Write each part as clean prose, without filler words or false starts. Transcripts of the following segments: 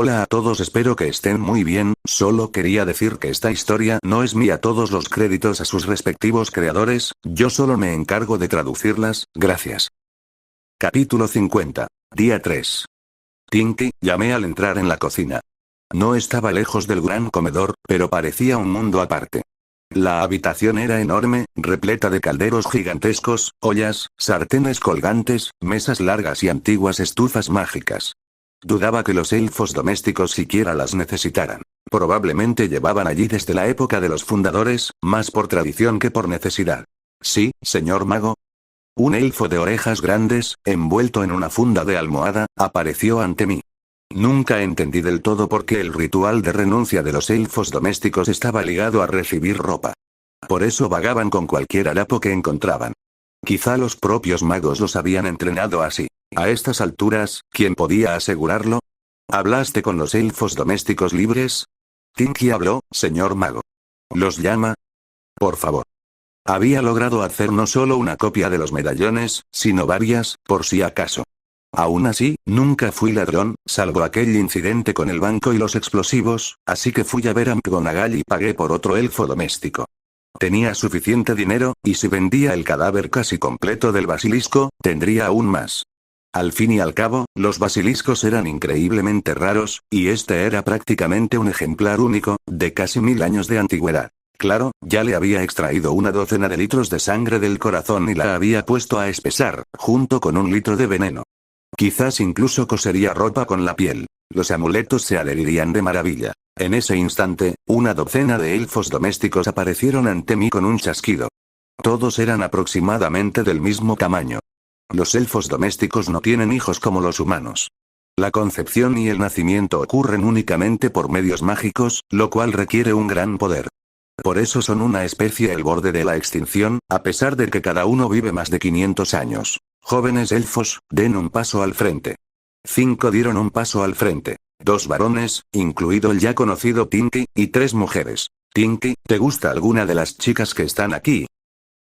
Hola a todos, espero que estén muy bien, solo quería decir que esta historia no es mía, todos los créditos a sus respectivos creadores, yo solo me encargo de traducirlas, gracias. Capítulo 50. Día 3. Tinky, llamé al entrar en la cocina. No estaba lejos del gran comedor, pero parecía un mundo aparte. La habitación era enorme, repleta de calderos gigantescos, ollas, sartenes colgantes, mesas largas y antiguas estufas mágicas. Dudaba que los elfos domésticos siquiera las necesitaran. Probablemente llevaban allí desde la época de los fundadores, más por tradición que por necesidad. ¿Sí, señor mago? Un elfo de orejas grandes, envuelto en una funda de almohada, apareció ante mí. Nunca entendí del todo por qué el ritual de renuncia de los elfos domésticos estaba ligado a recibir ropa. Por eso vagaban con cualquier harapo que encontraban. Quizá los propios magos los habían entrenado así. A estas alturas, ¿quién podía asegurarlo? ¿Hablaste con los elfos domésticos libres? Tinky habló, señor mago. ¿Los llama? Por favor. Había logrado hacer no solo una copia de los medallones, sino varias, por si acaso. Aún así, nunca fui ladrón, salvo aquel incidente con el banco y los explosivos, así que fui a ver a McGonagall y pagué por otro elfo doméstico. Tenía suficiente dinero, y si vendía el cadáver casi completo del basilisco, tendría aún más. Al fin y al cabo, los basiliscos eran increíblemente raros, y este era prácticamente un ejemplar único, de casi 1000 años de antigüedad. Claro, ya le había extraído una docena de litros de sangre del corazón y la había puesto a espesar, junto con 1 litro de veneno. Quizás incluso cosería ropa con la piel. Los amuletos se adherirían de maravilla. En ese instante, una docena de elfos domésticos aparecieron ante mí con un chasquido. Todos eran aproximadamente del mismo tamaño. Los elfos domésticos no tienen hijos como los humanos. La concepción y el nacimiento ocurren únicamente por medios mágicos, lo cual requiere un gran poder. Por eso son una especie al borde de la extinción, a pesar de que cada uno vive más de 500 años. Jóvenes elfos, den un paso al frente. 5 dieron un paso al frente. 2 varones, incluido el ya conocido Tinky, y 3 mujeres. Tinky, ¿te gusta alguna de las chicas que están aquí?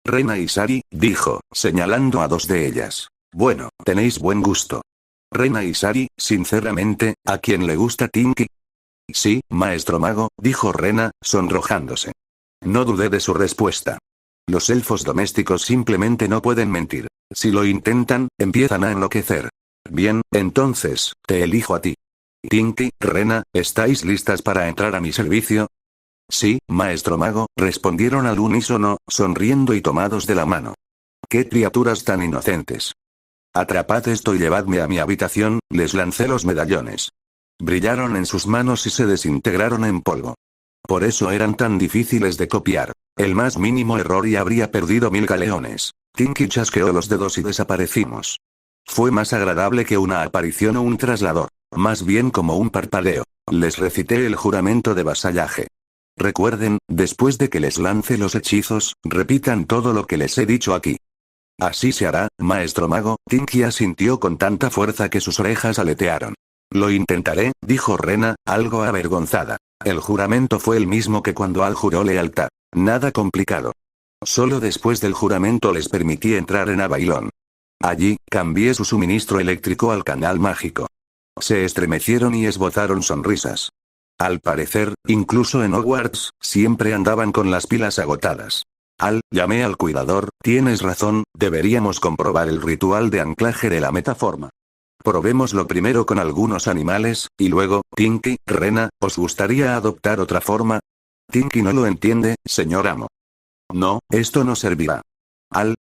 Rena y Sari, dijo, señalando a 2 de ellas. Bueno, tenéis buen gusto. Rena y Sari, sinceramente, ¿a quién le gusta Tinky? Sí, maestro mago, dijo Rena, sonrojándose. No dudé de su respuesta. Los elfos domésticos simplemente no pueden mentir. Si lo intentan, empiezan a enloquecer. Bien, entonces, te elijo a ti. Tinky, Rena, ¿estáis listas para entrar a mi servicio? Sí, maestro mago, respondieron al unísono, sonriendo y tomados de la mano. ¡Qué criaturas tan inocentes! Atrapad esto y llevadme a mi habitación, les lancé los medallones. Brillaron en sus manos y se desintegraron en polvo. Por eso eran tan difíciles de copiar. El más mínimo error y habría perdido 1000 galeones. Tinky chasqueó los dedos y desaparecimos. Fue más agradable que una aparición o un traslador. Más bien como un parpadeo. Les recité el juramento de vasallaje. Recuerden, después de que les lance los hechizos, repitan todo lo que les he dicho aquí. Así se hará, maestro mago. Tinky asintió con tanta fuerza que sus orejas aletearon. Lo intentaré, dijo Rena, algo avergonzada. El juramento fue el mismo que cuando Al juró lealtad. Nada complicado. Solo después del juramento les permití entrar en Abailón. Allí, cambié su suministro eléctrico al canal mágico. Se estremecieron y esbozaron sonrisas. Al parecer, incluso en Hogwarts, siempre andaban con las pilas agotadas. Llamé al cuidador, tienes razón, deberíamos comprobar el ritual de anclaje de la metaforma. Probémoslo primero con algunos animales, y luego, Tinky, Rena, ¿os gustaría adoptar otra forma? Tinky no lo entiende, señor amo. No, esto no servirá.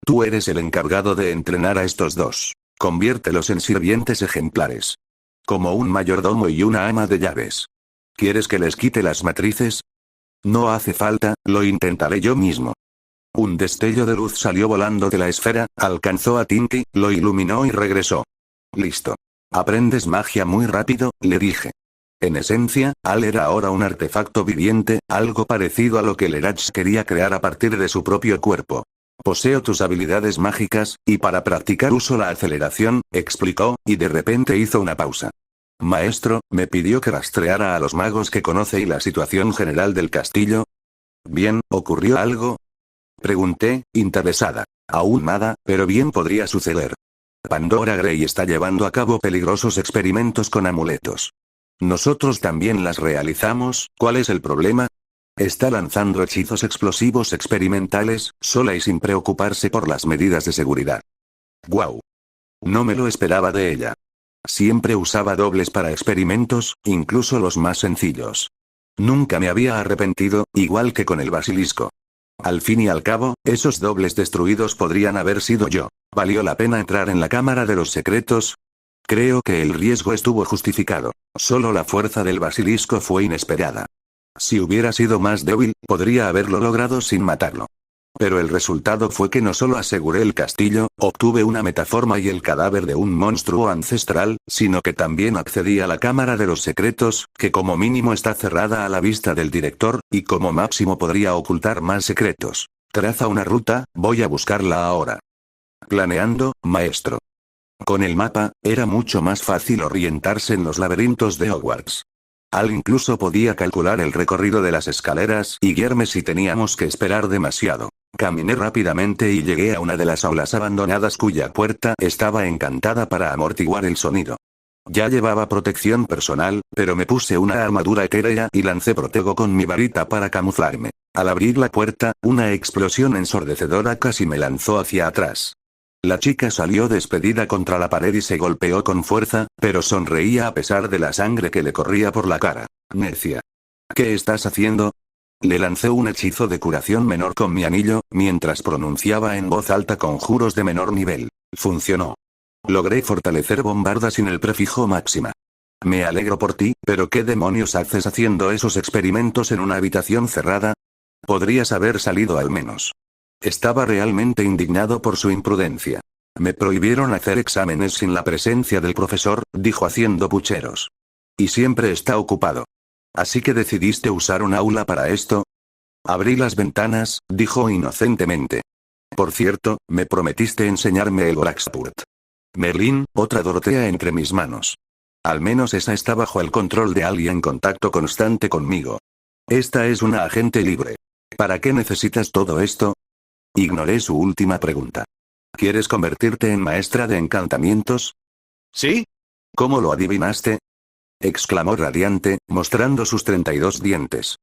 Tú eres el encargado de entrenar a estos 2. Conviértelos en sirvientes ejemplares. Como un mayordomo y una ama de llaves. ¿Quieres que les quite las matrices? No hace falta, lo intentaré yo mismo. Un destello de luz salió volando de la esfera, alcanzó a Tinky, lo iluminó y regresó. Listo. Aprendes magia muy rápido, le dije. En esencia, era ahora un artefacto viviente, algo parecido a lo que Lerach quería crear a partir de su propio cuerpo. Poseo tus habilidades mágicas, y para practicar uso la aceleración, explicó, y de repente hizo una pausa. Maestro, me pidió que rastreara a los magos que conoce y la situación general del castillo. Bien, ¿ocurrió algo? Pregunté, interesada. Aún nada, pero bien podría suceder. Pandora Grey está llevando a cabo peligrosos experimentos con amuletos. Nosotros también las realizamos, ¿cuál es el problema? Está lanzando hechizos explosivos experimentales, sola y sin preocuparse por las medidas de seguridad. ¡Guau! No me lo esperaba de ella. Siempre usaba dobles para experimentos, incluso los más sencillos. Nunca me había arrepentido, igual que con el basilisco. Al fin y al cabo, esos dobles destruidos podrían haber sido yo. ¿Valió la pena entrar en la Cámara de los Secretos? Creo que el riesgo estuvo justificado. Solo la fuerza del basilisco fue inesperada. Si hubiera sido más débil, podría haberlo logrado sin matarlo. Pero el resultado fue que no solo aseguré el castillo, obtuve una metaforma y el cadáver de un monstruo ancestral, sino que también accedí a la Cámara de los Secretos, que como mínimo está cerrada a la vista del director, y como máximo podría ocultar más secretos. Traza una ruta, voy a buscarla ahora. Planeando, maestro. Con el mapa, era mucho más fácil orientarse en los laberintos de Hogwarts. Al incluso podía calcular el recorrido de las escaleras y guiarme si teníamos que esperar demasiado. Caminé rápidamente y llegué a una de las aulas abandonadas cuya puerta estaba encantada para amortiguar el sonido. Ya llevaba protección personal, pero me puse una armadura etérea y lancé protego con mi varita para camuflarme. Al abrir la puerta, una explosión ensordecedora casi me lanzó hacia atrás. La chica salió despedida contra la pared y se golpeó con fuerza, pero sonreía a pesar de la sangre que le corría por la cara. Necia. ¿Qué estás haciendo? Le lancé un hechizo de curación menor con mi anillo, mientras pronunciaba en voz alta conjuros de menor nivel. Funcionó. Logré fortalecer bombarda sin el prefijo máxima. Me alegro por ti, pero ¿qué demonios haces haciendo esos experimentos en una habitación cerrada? Podrías haber salido al menos. Estaba realmente indignado por su imprudencia. Me prohibieron hacer exámenes sin la presencia del profesor, dijo haciendo pucheros. Y siempre está ocupado. ¿Así que decidiste usar un aula para esto? Abrí las ventanas, dijo inocentemente. Por cierto, me prometiste enseñarme el Blackspurt. Merlín, otra Dorotea entre mis manos. Al menos esa está bajo el control de alguien en contacto constante conmigo. Esta es una agente libre. ¿Para qué necesitas todo esto? Ignoré su última pregunta. ¿Quieres convertirte en maestra de encantamientos? ¿Sí? ¿Cómo lo adivinaste? Exclamó radiante, mostrando sus 32 dientes.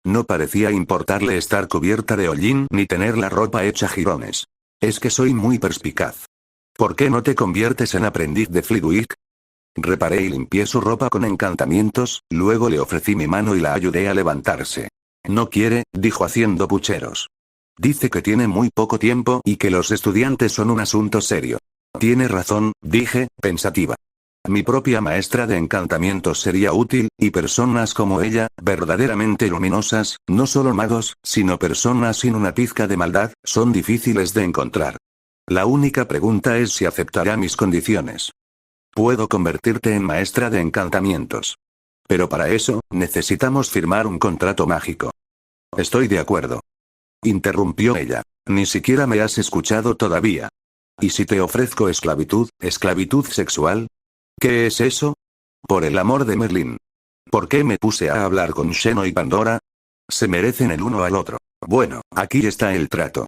No parecía importarle estar cubierta de hollín ni tener la ropa hecha jirones. Es que soy muy perspicaz. ¿Por qué no te conviertes en aprendiz de Flitwick? Reparé y limpié su ropa con encantamientos, luego le ofrecí mi mano y la ayudé a levantarse. No quiere, dijo haciendo pucheros. Dice que tiene muy poco tiempo y que los estudiantes son un asunto serio. Tiene razón, dije, pensativa. Mi propia maestra de encantamientos sería útil, y personas como ella, verdaderamente luminosas, no solo magos, sino personas sin una pizca de maldad, son difíciles de encontrar. La única pregunta es si aceptará mis condiciones. Puedo convertirte en maestra de encantamientos. Pero para eso, necesitamos firmar un contrato mágico. Estoy de acuerdo. Interrumpió ella. Ni siquiera me has escuchado todavía. ¿Y si te ofrezco esclavitud, esclavitud sexual? ¿Qué es eso? Por el amor de Merlín. ¿Por qué me puse a hablar con Xeno y Pandora? Se merecen el uno al otro. Bueno, aquí está el trato.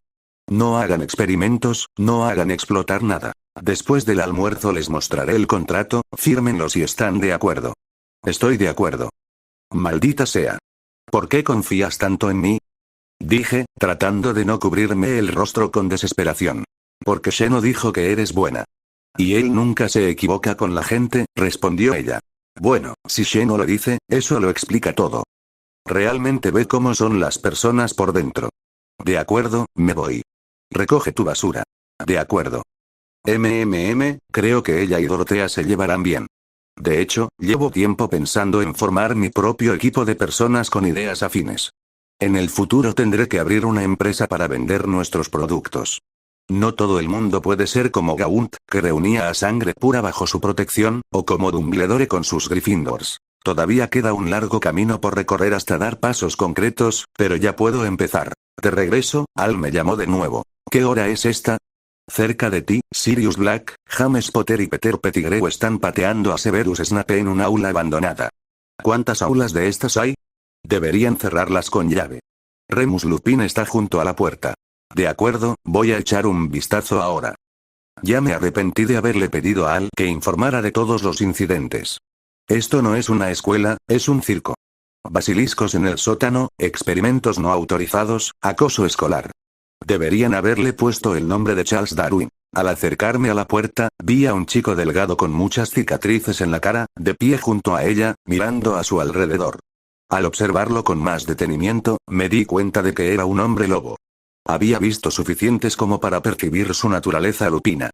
No hagan experimentos, no hagan explotar nada. Después del almuerzo les mostraré el contrato, fírmenlo si están de acuerdo. Estoy de acuerdo. Maldita sea. ¿Por qué confías tanto en mí? Dije, tratando de no cubrirme el rostro con desesperación. Porque Xeno dijo que eres buena. Y él nunca se equivoca con la gente, respondió ella. Bueno, si Xeno lo dice, eso lo explica todo. Realmente ve cómo son las personas por dentro. De acuerdo, me voy. Recoge tu basura. De acuerdo. Creo que ella y Dorotea se llevarán bien. De hecho, llevo tiempo pensando en formar mi propio equipo de personas con ideas afines. En el futuro tendré que abrir una empresa para vender nuestros productos. No todo el mundo puede ser como Gaunt, que reunía a sangre pura bajo su protección, o como Dumbledore con sus Gryffindors. Todavía queda un largo camino por recorrer hasta dar pasos concretos, pero ya puedo empezar. De regreso, Al me llamó de nuevo. ¿Qué hora es esta? Cerca de ti, Sirius Black, James Potter y Peter Pettigrew están pateando a Severus Snape en un aula abandonada. ¿Cuántas aulas de estas hay? Deberían cerrarlas con llave. Remus Lupin está junto a la puerta. De acuerdo, voy a echar un vistazo ahora. Ya me arrepentí de haberle pedido a Al que informara de todos los incidentes. Esto no es una escuela, es un circo. Basiliscos en el sótano, experimentos no autorizados, acoso escolar. Deberían haberle puesto el nombre de Charles Darwin. Al acercarme a la puerta, vi a un chico delgado con muchas cicatrices en la cara, de pie junto a ella, mirando a su alrededor. Al observarlo con más detenimiento, me di cuenta de que era un hombre lobo. Había visto suficientes como para percibir su naturaleza lupina.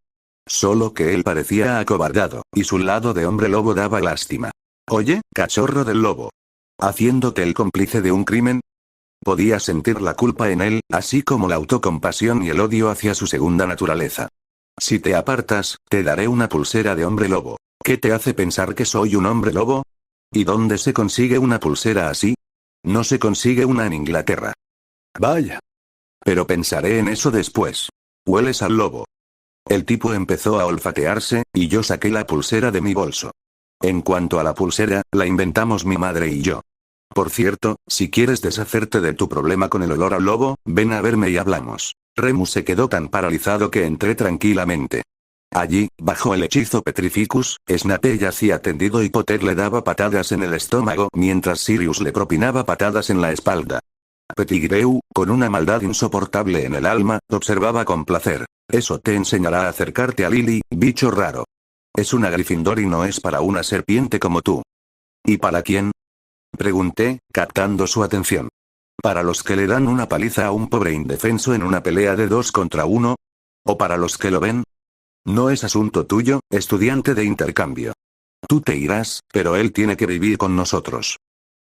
Solo que él parecía acobardado, y su lado de hombre lobo daba lástima. Oye, cachorro del lobo. ¿Haciéndote el cómplice de un crimen? Podía sentir la culpa en él, así como la autocompasión y el odio hacia su segunda naturaleza. Si te apartas, te daré una pulsera de hombre lobo. ¿Qué te hace pensar que soy un hombre lobo? ¿Y dónde se consigue una pulsera así? No se consigue una en Inglaterra. Vaya. Pero pensaré en eso después. ¿Hueles al lobo? El tipo empezó a olfatearse, y yo saqué la pulsera de mi bolso. En cuanto a la pulsera, la inventamos mi madre y yo. Por cierto, si quieres deshacerte de tu problema con el olor al lobo, ven a verme y hablamos. Remus se quedó tan paralizado que entré tranquilamente. Allí, bajo el hechizo Petrificus, Snape yacía tendido y Potter le daba patadas en el estómago mientras Sirius le propinaba patadas en la espalda. Pettigrew, con una maldad insoportable en el alma, observaba con placer. Eso te enseñará a acercarte a Lily, bicho raro. Es una Gryffindor y no es para una serpiente como tú. ¿Y para quién? Pregunté, captando su atención. ¿Para los que le dan una paliza a un pobre indefenso en una pelea de 2 contra 1? ¿O para los que lo ven? No es asunto tuyo, estudiante de intercambio. Tú te irás, pero él tiene que vivir con nosotros.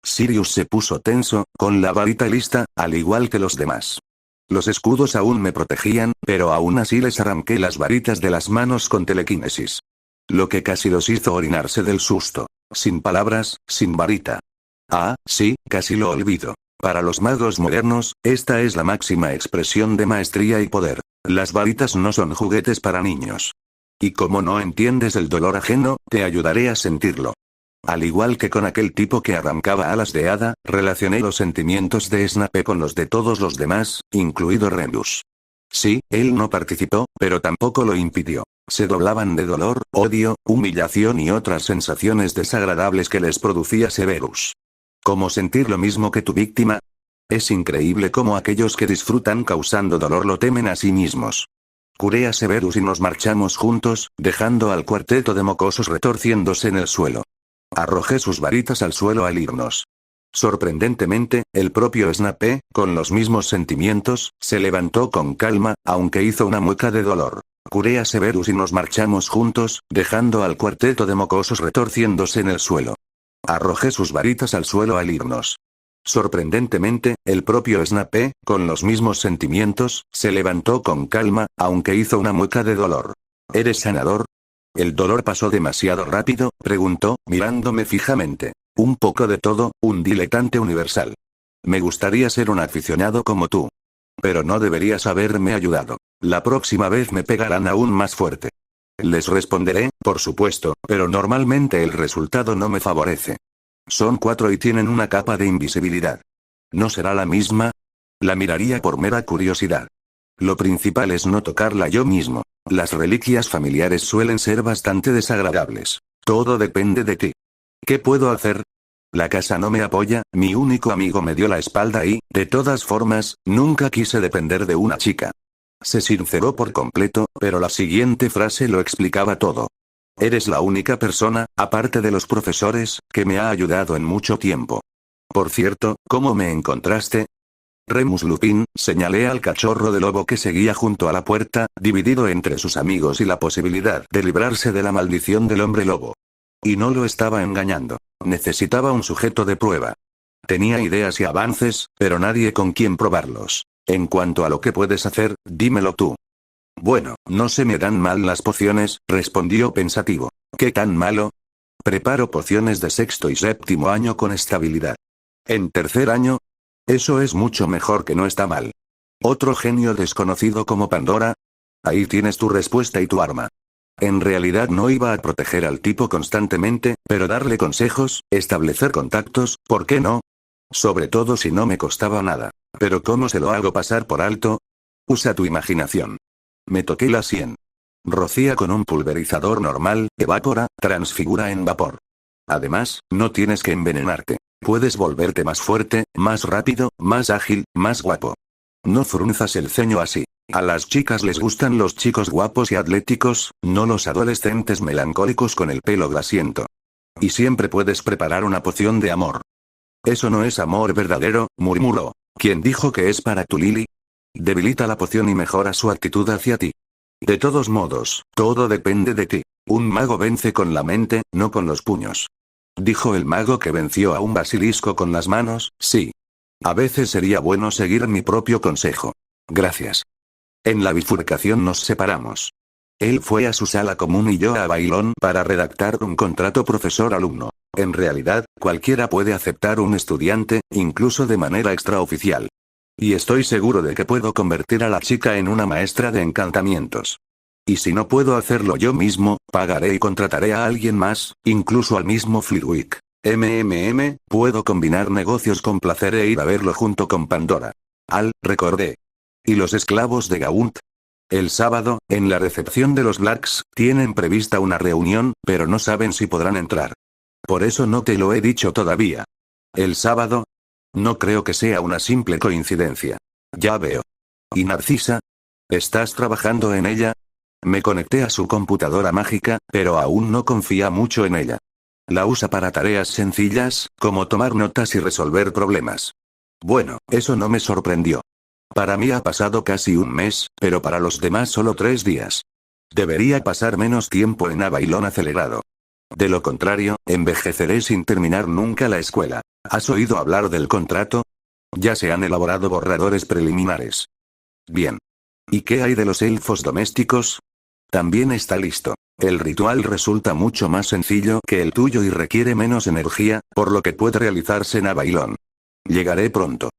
Sirius se puso tenso, con la varita lista, al igual que los demás. Los escudos aún me protegían, pero aún así les arranqué las varitas de las manos con telequinesis. Lo que casi los hizo orinarse del susto. Sin palabras, sin varita. Ah, sí, casi lo olvido. Para los magos modernos, esta es la máxima expresión de maestría y poder. Las varitas no son juguetes para niños. Y como no entiendes el dolor ajeno, te ayudaré a sentirlo. Al igual que con aquel tipo que arrancaba alas de hada, relacioné los sentimientos de Snape con los de todos los demás, incluido Remus. Sí, él no participó, pero tampoco lo impidió. Se doblaban de dolor, odio, humillación y otras sensaciones desagradables que les producía Severus. ¿Cómo sentir lo mismo que tu víctima? Es increíble cómo aquellos que disfrutan causando dolor lo temen a sí mismos. Curé a Severus y nos marchamos juntos, dejando al cuarteto de mocosos retorciéndose en el suelo. Arrojé sus varitas al suelo al irnos. Sorprendentemente, el propio Snape, con los mismos sentimientos, se levantó con calma, aunque hizo una mueca de dolor. Curé a Severus y nos marchamos juntos, dejando al cuarteto de mocosos retorciéndose en el suelo. Arrojé sus varitas al suelo al irnos. Sorprendentemente, el propio Snape, con los mismos sentimientos, se levantó con calma, aunque hizo una mueca de dolor. ¿Eres sanador? ¿El dolor pasó demasiado rápido?, preguntó, mirándome fijamente. Un poco de todo, un diletante universal. Me gustaría ser un aficionado como tú. Pero no deberías haberme ayudado. La próxima vez me pegarán aún más fuerte. Les responderé, por supuesto, pero normalmente el resultado no me favorece. Son 4 y tienen una capa de invisibilidad. ¿No será la misma? La miraría por mera curiosidad. Lo principal es no tocarla yo mismo. Las reliquias familiares suelen ser bastante desagradables. Todo depende de ti. ¿Qué puedo hacer? La casa no me apoya, mi único amigo me dio la espalda y, de todas formas, nunca quise depender de una chica. Se sinceró por completo, pero la siguiente frase lo explicaba todo. Eres la única persona, aparte de los profesores, que me ha ayudado en mucho tiempo. Por cierto, ¿cómo me encontraste? Remus Lupin, señalé al cachorro de lobo que seguía junto a la puerta, dividido entre sus amigos y la posibilidad de librarse de la maldición del hombre lobo. Y no lo estaba engañando. Necesitaba un sujeto de prueba. Tenía ideas y avances, pero nadie con quien probarlos. En cuanto a lo que puedes hacer, dímelo tú. Bueno, no se me dan mal las pociones, respondió pensativo. ¿Qué tan malo? Preparo pociones de 6º y 7º año con estabilidad. ¿En 3er año? Eso es mucho mejor que no está mal. ¿Otro genio desconocido como Pandora? Ahí tienes tu respuesta y tu arma. En realidad no iba a proteger al tipo constantemente, pero darle consejos, establecer contactos, ¿por qué no? Sobre todo si no me costaba nada. Pero ¿cómo se lo hago pasar por alto? Usa tu imaginación. Me toqué la sien. Rocía con un pulverizador normal, evapora, transfigura en vapor. Además, no tienes que envenenarte. Puedes volverte más fuerte, más rápido, más ágil, más guapo. No frunzas el ceño así. A las chicas les gustan los chicos guapos y atléticos, no los adolescentes melancólicos con el pelo grasiento. Y siempre puedes preparar una poción de amor. Eso no es amor verdadero, murmuró. ¿Quién dijo que es para tu Lily? Debilita la poción y mejora su actitud hacia ti. De todos modos, todo depende de ti. Un mago vence con la mente, no con los puños. Dijo el mago que venció a un basilisco con las manos, sí. A veces sería bueno seguir mi propio consejo. Gracias. En la bifurcación nos separamos. Él fue a su sala común y yo a Bailón para redactar un contrato profesor-alumno. En realidad, cualquiera puede aceptar un estudiante, incluso de manera extraoficial. Y estoy seguro de que puedo convertir a la chica en una maestra de encantamientos. Y si no puedo hacerlo yo mismo, pagaré y contrataré a alguien más, incluso al mismo Flitwick. Puedo combinar negocios con placer e ir a verlo junto con Pandora. Recordé. ¿Y los esclavos de Gaunt? El sábado, en la recepción de los Blacks, tienen prevista una reunión, pero no saben si podrán entrar. Por eso no te lo he dicho todavía. ¿El sábado? No creo que sea una simple coincidencia. Ya veo. ¿Y Narcisa? ¿Estás trabajando en ella? Me conecté a su computadora mágica, pero aún no confía mucho en ella. La usa para tareas sencillas, como tomar notas y resolver problemas. Bueno, eso no me sorprendió. Para mí ha pasado casi un mes, pero para los demás solo 3 días. Debería pasar menos tiempo en Abailón acelerado. De lo contrario, envejeceré sin terminar nunca la escuela. ¿Has oído hablar del contrato? Ya se han elaborado borradores preliminares. Bien. ¿Y qué hay de los elfos domésticos? También está listo. El ritual resulta mucho más sencillo que el tuyo y requiere menos energía, por lo que puede realizarse en Abailón. Llegaré pronto.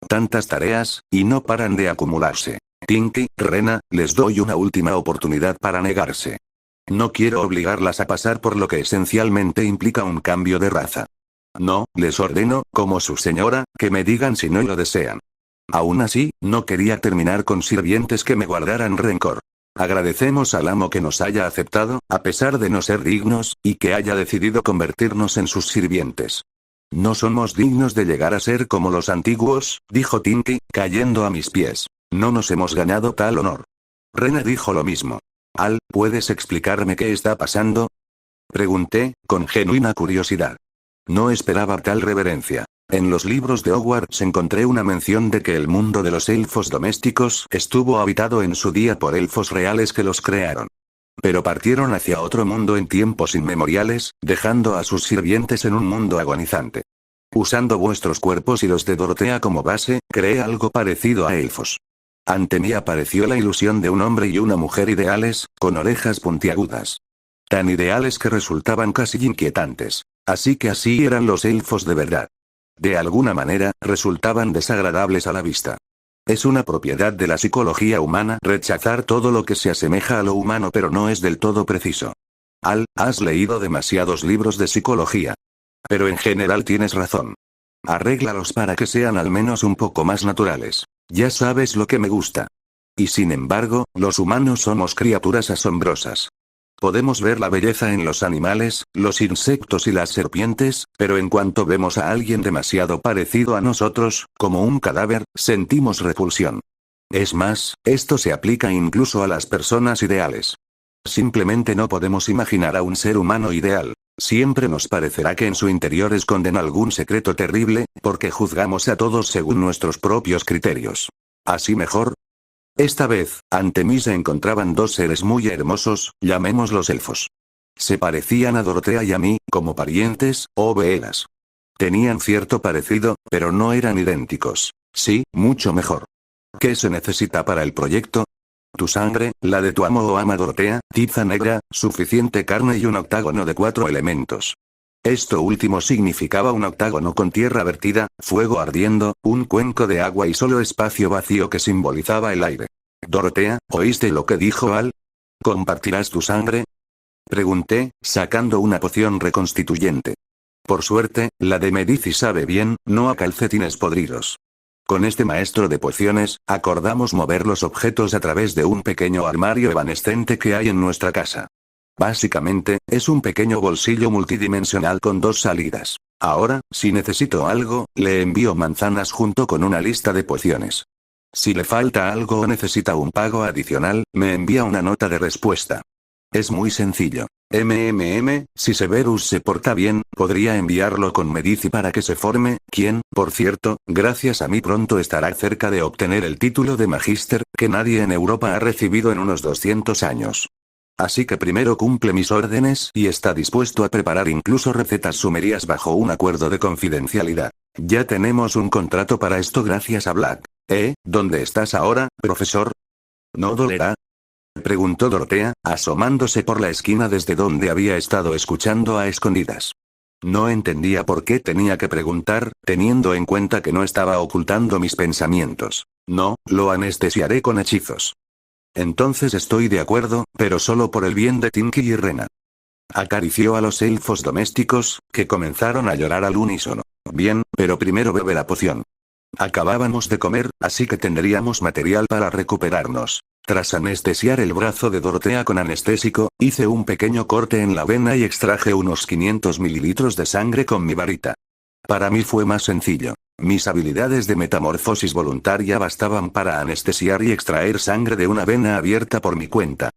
Tantas tareas, y no paran de acumularse. Tinky, Rena, les doy una última oportunidad para negarse. No quiero obligarlas a pasar por lo que esencialmente implica un cambio de raza. No, les ordeno, como su señora, que me digan si no lo desean. Aún así, no quería terminar con sirvientes que me guardaran rencor. Agradecemos al amo que nos haya aceptado, a pesar de no ser dignos, y que haya decidido convertirnos en sus sirvientes. No somos dignos de llegar a ser como los antiguos, dijo Tinky, cayendo a mis pies. No nos hemos ganado tal honor. Rena dijo lo mismo. ¿Puedes explicarme qué está pasando? Pregunté, con genuina curiosidad. No esperaba tal reverencia. En los libros de Hogwarts encontré una mención de que el mundo de los elfos domésticos estuvo habitado en su día por elfos reales que los crearon. Pero partieron hacia otro mundo en tiempos inmemoriales, dejando a sus sirvientes en un mundo agonizante. Usando vuestros cuerpos y los de Dorotea como base, creé algo parecido a elfos. Ante mí apareció la ilusión de un hombre y una mujer ideales, con orejas puntiagudas. Tan ideales que resultaban casi inquietantes. Así que así eran los elfos de verdad. De alguna manera, resultaban desagradables a la vista. Es una propiedad de la psicología humana rechazar todo lo que se asemeja a lo humano, pero no es del todo preciso. Has leído demasiados libros de psicología. Pero en general tienes razón. Arréglalos para que sean al menos un poco más naturales. Ya sabes lo que me gusta. Y sin embargo, los humanos somos criaturas asombrosas. Podemos ver la belleza en los animales, los insectos y las serpientes, pero en cuanto vemos a alguien demasiado parecido a nosotros, como un cadáver, sentimos repulsión. Es más, esto se aplica incluso a las personas ideales. Simplemente no podemos imaginar a un ser humano ideal. Siempre nos parecerá que en su interior esconden algún secreto terrible, porque juzgamos a todos según nuestros propios criterios. ¿Así mejor? Esta vez, ante mí se encontraban 2 seres muy hermosos, llamémoslos elfos. Se parecían a Dorotea y a mí, como parientes, o veelas. Tenían cierto parecido, pero no eran idénticos. Sí, mucho mejor. ¿Qué se necesita para el proyecto? Tu sangre, la de tu amo o ama Dorotea, tiza negra, suficiente carne y un octágono de 4 elementos. Esto último significaba un octágono con tierra vertida, fuego ardiendo, un cuenco de agua y solo espacio vacío que simbolizaba el aire. Dorotea, ¿oíste lo que dijo Al? ¿Compartirás tu sangre? Pregunté, sacando una poción reconstituyente. Por suerte, la de Medici sabe bien, no a calcetines podridos. Con este maestro de pociones, acordamos mover los objetos a través de un pequeño armario evanescente que hay en nuestra casa. Básicamente, es un pequeño bolsillo multidimensional con dos salidas. Ahora, si necesito algo, le envío manzanas junto con una lista de pociones. Si le falta algo o necesita un pago adicional, me envía una nota de respuesta. Es muy sencillo. Si Severus se porta bien, podría enviarlo con Medici para que se forme, quien, por cierto, gracias a mí pronto estará cerca de obtener el título de magíster, que nadie en Europa ha recibido en unos 200 años. Así que primero cumple mis órdenes y está dispuesto a preparar incluso recetas sumerias bajo un acuerdo de confidencialidad. Ya tenemos un contrato para esto gracias a Black. ¿Dónde estás ahora, profesor? ¿No dolerá?, preguntó Dorotea, asomándose por la esquina desde donde había estado escuchando a escondidas. No entendía por qué tenía que preguntar, teniendo en cuenta que no estaba ocultando mis pensamientos. No, lo anestesiaré con hechizos. Entonces estoy de acuerdo, pero solo por el bien de Tinky y Rena. Acarició a los elfos domésticos, que comenzaron a llorar al unísono. Bien, pero primero bebe la poción. Acabábamos de comer, así que tendríamos material para recuperarnos. Tras anestesiar el brazo de Dorotea con anestésico, hice un pequeño corte en la vena y extraje unos 500 mililitros de sangre con mi varita. Para mí fue más sencillo. Mis habilidades de metamorfosis voluntaria bastaban para anestesiar y extraer sangre de una vena abierta por mi cuenta.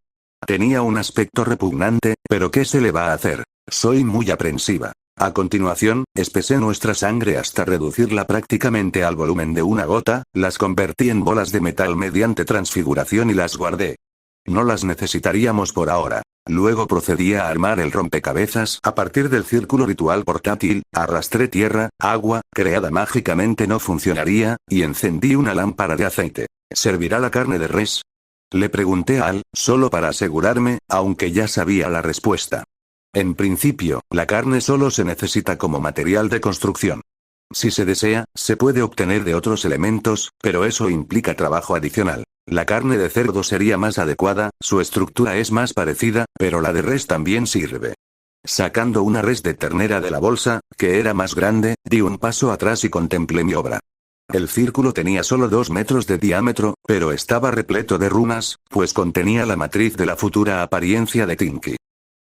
Tenía un aspecto repugnante, pero ¿qué se le va a hacer? Soy muy aprensiva. A continuación, espesé nuestra sangre hasta reducirla prácticamente al volumen de una gota, las convertí en bolas de metal mediante transfiguración y las guardé. No las necesitaríamos por ahora. Luego procedí a armar el rompecabezas a partir del círculo ritual portátil, arrastré tierra, agua, creada mágicamente no funcionaría, y encendí una lámpara de aceite. ¿Servirá la carne de res?, le pregunté a Al, solo para asegurarme, aunque ya sabía la respuesta. En principio, la carne solo se necesita como material de construcción. Si se desea, se puede obtener de otros elementos, pero eso implica trabajo adicional. La carne de cerdo sería más adecuada, su estructura es más parecida, pero la de res también sirve. Sacando una res de ternera de la bolsa, que era más grande, di un paso atrás y contemplé mi obra. El círculo tenía solo 2 metros de diámetro, pero estaba repleto de runas, pues contenía la matriz de la futura apariencia de Tinky.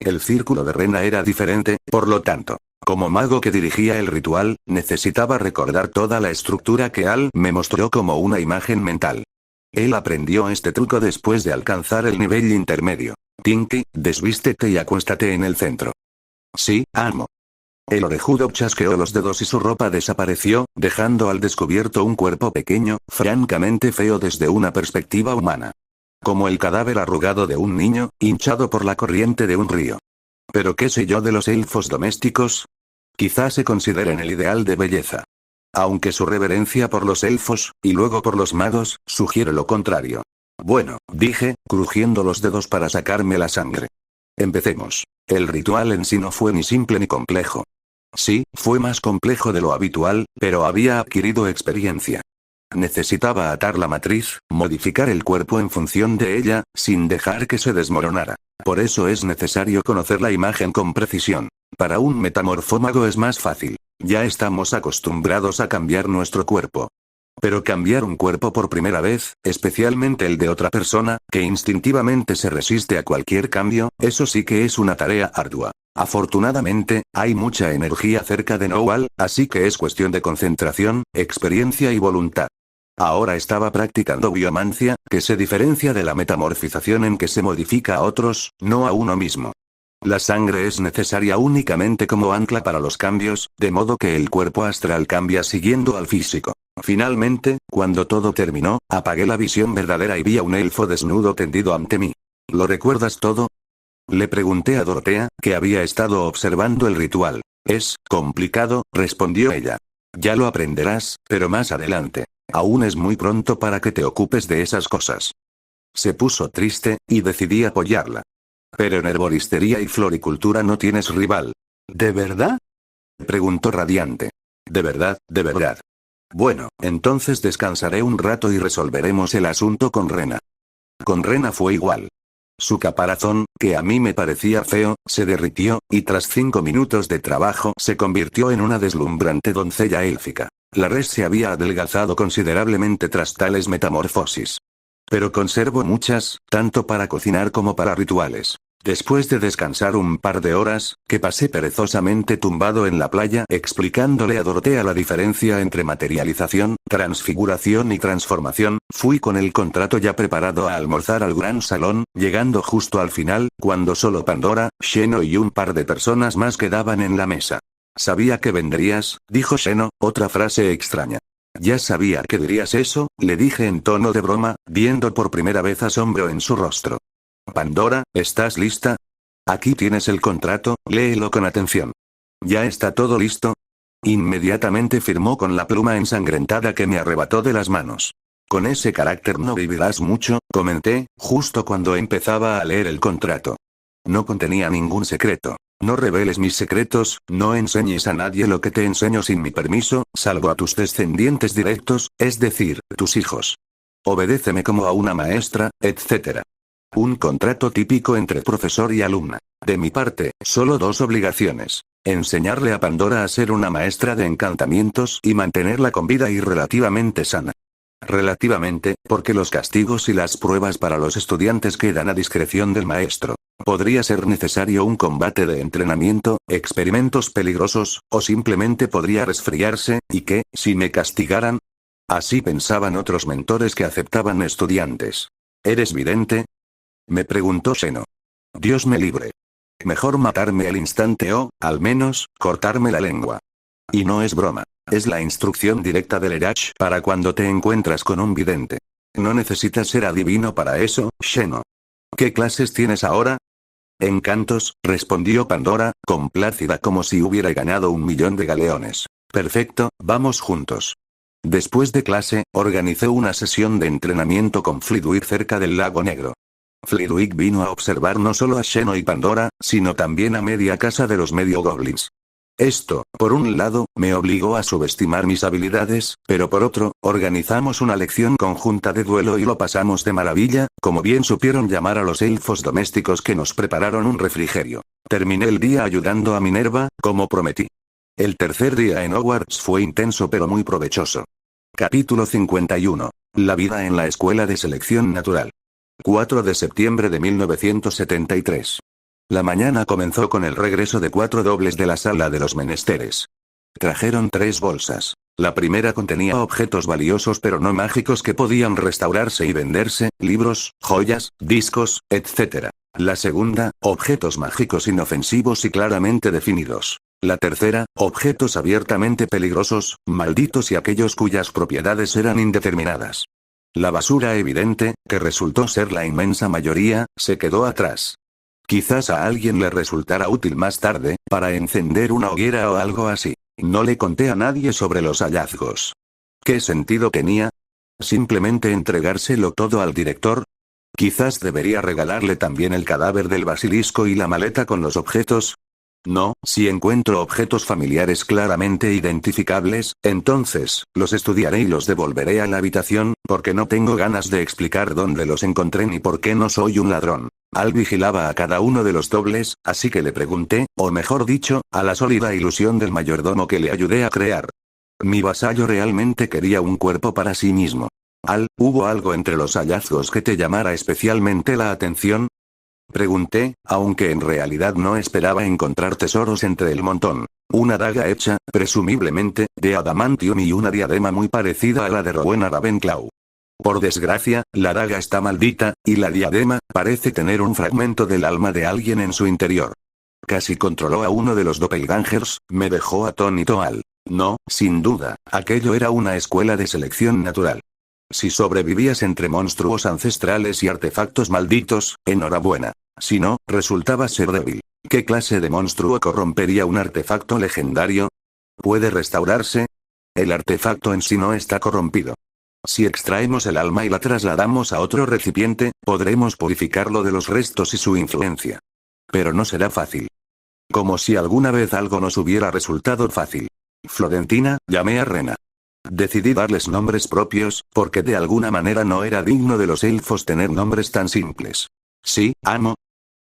El círculo de Rena era diferente, por lo tanto, como mago que dirigía el ritual, necesitaba recordar toda la estructura que Al me mostró como una imagen mental. Él aprendió este truco después de alcanzar el nivel intermedio. Tinky, desvístete y acuéstate en el centro. Sí, amo. El orejudo chasqueó los dedos y su ropa desapareció, dejando al descubierto un cuerpo pequeño, francamente feo desde una perspectiva humana. Como el cadáver arrugado de un niño, hinchado por la corriente de un río. ¿Pero qué sé yo de los elfos domésticos? Quizás se consideren el ideal de belleza. Aunque su reverencia por los elfos, y luego por los magos, sugiere lo contrario. Bueno, dije, crujiendo los dedos para sacarme la sangre. Empecemos. El ritual en sí no fue ni simple ni complejo. Sí, fue más complejo de lo habitual, pero había adquirido experiencia. Necesitaba atar la matriz, modificar el cuerpo en función de ella, sin dejar que se desmoronara. Por eso es necesario conocer la imagen con precisión. Para un metamorfómago es más fácil. Ya estamos acostumbrados a cambiar nuestro cuerpo. Pero cambiar un cuerpo por primera vez, especialmente el de otra persona, que instintivamente se resiste a cualquier cambio, eso sí que es una tarea ardua. Afortunadamente, hay mucha energía cerca de Noal, así que es cuestión de concentración, experiencia y voluntad. Ahora estaba practicando biomancia, que se diferencia de la metamorfización en que se modifica a otros, no a uno mismo. La sangre es necesaria únicamente como ancla para los cambios, de modo que el cuerpo astral cambia siguiendo al físico. Finalmente, cuando todo terminó, apagué la visión verdadera y vi a un elfo desnudo tendido ante mí. ¿Lo recuerdas todo?, le pregunté a Dorotea, que había estado observando el ritual. Es complicado, respondió ella. Ya lo aprenderás, pero más adelante. Aún es muy pronto para que te ocupes de esas cosas. Se puso triste, y decidí apoyarla. Pero en herboristería y floricultura no tienes rival. ¿De verdad?, preguntó radiante. De verdad, de verdad. Bueno, entonces descansaré un rato y resolveremos el asunto con Rena. Con Rena fue igual. Su caparazón, que a mí me parecía feo, se derritió, y tras 5 minutos de trabajo se convirtió en una deslumbrante doncella élfica. La res se había adelgazado considerablemente tras tales metamorfosis. Pero conservo muchas, tanto para cocinar como para rituales. Después de descansar un par de horas, que pasé perezosamente tumbado en la playa explicándole a Dorotea la diferencia entre materialización, transfiguración y transformación, fui con el contrato ya preparado a almorzar al gran salón, llegando justo al final, cuando solo Pandora, Sheno y un par de personas más quedaban en la mesa. «Sabía que vendrías», dijo Sheno, otra frase extraña. «Ya sabía que dirías eso», le dije en tono de broma, viendo por primera vez asombro en su rostro. «Pandora, ¿estás lista? Aquí tienes el contrato, léelo con atención». «¿Ya está todo listo?» Inmediatamente firmó con la pluma ensangrentada que me arrebató de las manos. «Con ese carácter no vivirás mucho», comenté, justo cuando empezaba a leer el contrato. No contenía ningún secreto. «No reveles mis secretos, no enseñes a nadie lo que te enseño sin mi permiso, salvo a tus descendientes directos, es decir, tus hijos. Obedéceme como a una maestra, etc. Un contrato típico entre profesor y alumna. De mi parte, solo dos obligaciones. Enseñarle a Pandora a ser una maestra de encantamientos y mantenerla con vida y relativamente sana. Relativamente, porque los castigos y las pruebas para los estudiantes quedan a discreción del maestro. Podría ser necesario un combate de entrenamiento, experimentos peligrosos, o simplemente podría resfriarse, y que, si me castigaran. Así pensaban otros mentores que aceptaban estudiantes. ¿Eres vidente?, me preguntó Sheno. Dios me libre. Mejor matarme al instante o, al menos, cortarme la lengua. Y no es broma. Es la instrucción directa del Erach para cuando te encuentras con un vidente. No necesitas ser adivino para eso, Sheno. ¿Qué clases tienes ahora? Encantos, respondió Pandora, complácida como si hubiera ganado 1.000.000 de galeones. Perfecto, vamos juntos. Después de clase, organicé una sesión de entrenamiento con Flitwick cerca del lago Negro. Flitwick vino a observar no solo a Sheno y Pandora, sino también a media casa de los medio goblins. Esto, por un lado, me obligó a subestimar mis habilidades, pero por otro, organizamos una lección conjunta de duelo y lo pasamos de maravilla, como bien supieron llamar a los elfos domésticos que nos prepararon un refrigerio. Terminé el día ayudando a Minerva, como prometí. El tercer día en Hogwarts fue intenso pero muy provechoso. Capítulo 51. La vida en la Escuela de Selección Natural. 4 de septiembre de 1973. La mañana comenzó con el regreso de 4 dobles de la sala de los menesteres. Trajeron 3 bolsas. La primera contenía objetos valiosos pero no mágicos que podían restaurarse y venderse, libros, joyas, discos, etc. La segunda, objetos mágicos inofensivos y claramente definidos. La tercera, objetos abiertamente peligrosos, malditos y aquellos cuyas propiedades eran indeterminadas. La basura evidente, que resultó ser la inmensa mayoría, se quedó atrás. Quizás a alguien le resultara útil más tarde, para encender una hoguera o algo así. No le conté a nadie sobre los hallazgos. ¿Qué sentido tenía? ¿Simplemente entregárselo todo al director? Quizás debería regalarle también el cadáver del basilisco y la maleta con los objetos. No, si encuentro objetos familiares claramente identificables, entonces, los estudiaré y los devolveré a la habitación, porque no tengo ganas de explicar dónde los encontré ni por qué no soy un ladrón. Al vigilaba a cada uno de los dobles, así que le pregunté, o mejor dicho, a la sólida ilusión del mayordomo que le ayudé a crear. Mi vasallo realmente quería un cuerpo para sí mismo. ¿Hubo algo entre los hallazgos que te llamara especialmente la atención? Pregunté, aunque en realidad no esperaba encontrar tesoros entre el montón. Una daga hecha, presumiblemente, de adamantium y una diadema muy parecida a la de Rowena Ravenclaw. Por desgracia, la daga está maldita, y la diadema, parece tener un fragmento del alma de alguien en su interior. Casi controló a uno de los doppelgangers, me dejó atónito No, sin duda, aquello era una escuela de selección natural. Si sobrevivías entre monstruos ancestrales y artefactos malditos, enhorabuena. Si no, resultaba ser débil. ¿Qué clase de monstruo corrompería un artefacto legendario? ¿Puede restaurarse? El artefacto en sí no está corrompido. Si extraemos el alma y la trasladamos a otro recipiente, podremos purificarlo de los restos y su influencia. Pero no será fácil. Como si alguna vez algo nos hubiera resultado fácil. Florentina, llamé a Rena. Decidí darles nombres propios, porque de alguna manera no era digno de los elfos tener nombres tan simples. Sí, amo.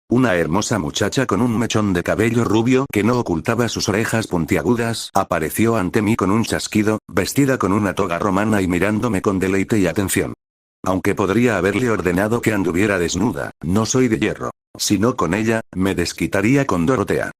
Una hermosa muchacha con un mechón de cabello rubio que no ocultaba sus orejas puntiagudas, apareció ante mí con un chasquido, vestida con una toga romana y mirándome con deleite y atención. Aunque podría haberle ordenado que anduviera desnuda, no soy de hierro. Si no con ella, me desquitaría con Dorotea.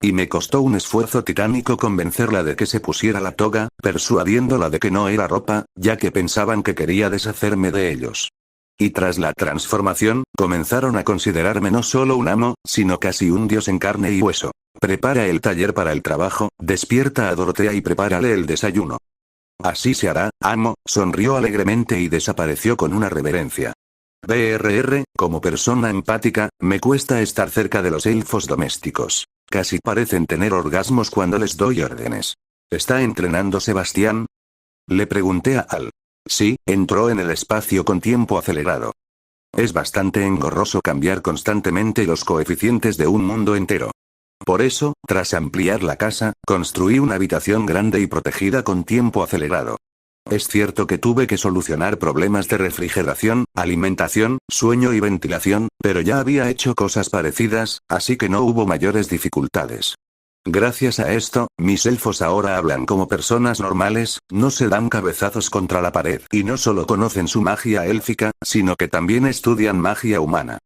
Y me costó un esfuerzo titánico convencerla de que se pusiera la toga, persuadiéndola de que no era ropa, ya que pensaban que quería deshacerme de ellos. Y tras la transformación, comenzaron a considerarme no solo un amo, sino casi un dios en carne y hueso. Prepara el taller para el trabajo, despierta a Dorotea y prepárale el desayuno. Así se hará, amo, sonrió alegremente y desapareció con una reverencia. Como persona empática, me cuesta estar cerca de los elfos domésticos. Casi parecen tener orgasmos cuando les doy órdenes. ¿Está entrenando Sebastián? Le pregunté a Al. Sí, entró en el espacio con tiempo acelerado. Es bastante engorroso cambiar constantemente los coeficientes de un mundo entero. Por eso, tras ampliar la casa, construí una habitación grande y protegida con tiempo acelerado. Es cierto que tuve que solucionar problemas de refrigeración, alimentación, sueño y ventilación, pero ya había hecho cosas parecidas, así que no hubo mayores dificultades. Gracias a esto, mis elfos ahora hablan como personas normales, no se dan cabezazos contra la pared y no solo conocen su magia élfica, sino que también estudian magia humana.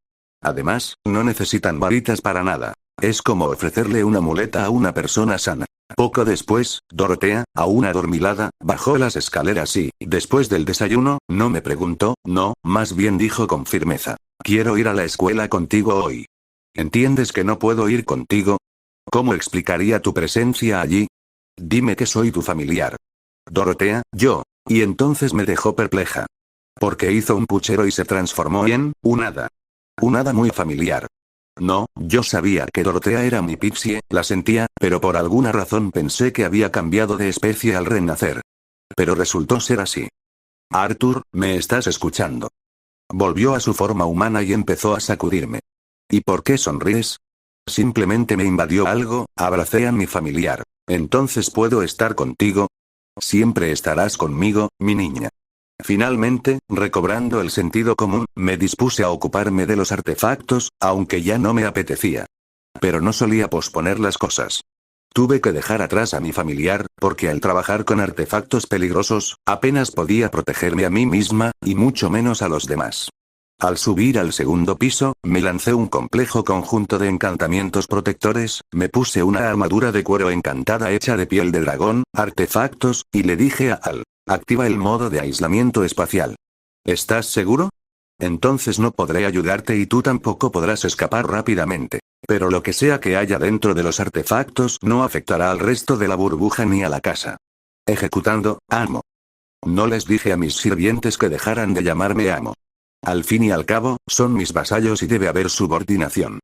Además, no necesitan varitas para nada. Es como ofrecerle una muleta a una persona sana. Poco después, Dorotea, aún adormilada, bajó las escaleras y, después del desayuno, no me preguntó, no, más bien dijo con firmeza. Quiero ir a la escuela contigo hoy. ¿Entiendes que no puedo ir contigo? ¿Cómo explicaría tu presencia allí? Dime que soy tu familiar. Dorotea, yo. Y entonces me dejó perpleja. Porque hizo un puchero y se transformó en un hada. Un hada muy familiar. No, yo sabía que Dorotea era mi pixie, la sentía, pero por alguna razón pensé que había cambiado de especie al renacer. Pero resultó ser así. Arthur, ¿me estás escuchando? Volvió a su forma humana y empezó a sacudirme. ¿Y por qué sonríes? Simplemente me invadió algo, abracé a mi familiar. ¿Entonces puedo estar contigo? Siempre estarás conmigo, mi niña. Finalmente, recobrando el sentido común, me dispuse a ocuparme de los artefactos, aunque ya no me apetecía. Pero no solía posponer las cosas. Tuve que dejar atrás a mi familiar, porque al trabajar con artefactos peligrosos, apenas podía protegerme a mí misma, y mucho menos a los demás. Al subir al segundo piso, me lancé un complejo conjunto de encantamientos protectores, me puse una armadura de cuero encantada hecha de piel de dragón, artefactos, y le dije a Al. Activa el modo de aislamiento espacial. ¿Estás seguro? Entonces no podré ayudarte y tú tampoco podrás escapar rápidamente. Pero lo que sea que haya dentro de los artefactos no afectará al resto de la burbuja ni a la casa. Ejecutando, amo. No les dije a mis sirvientes que dejaran de llamarme amo. Al fin y al cabo, son mis vasallos y debe haber subordinación.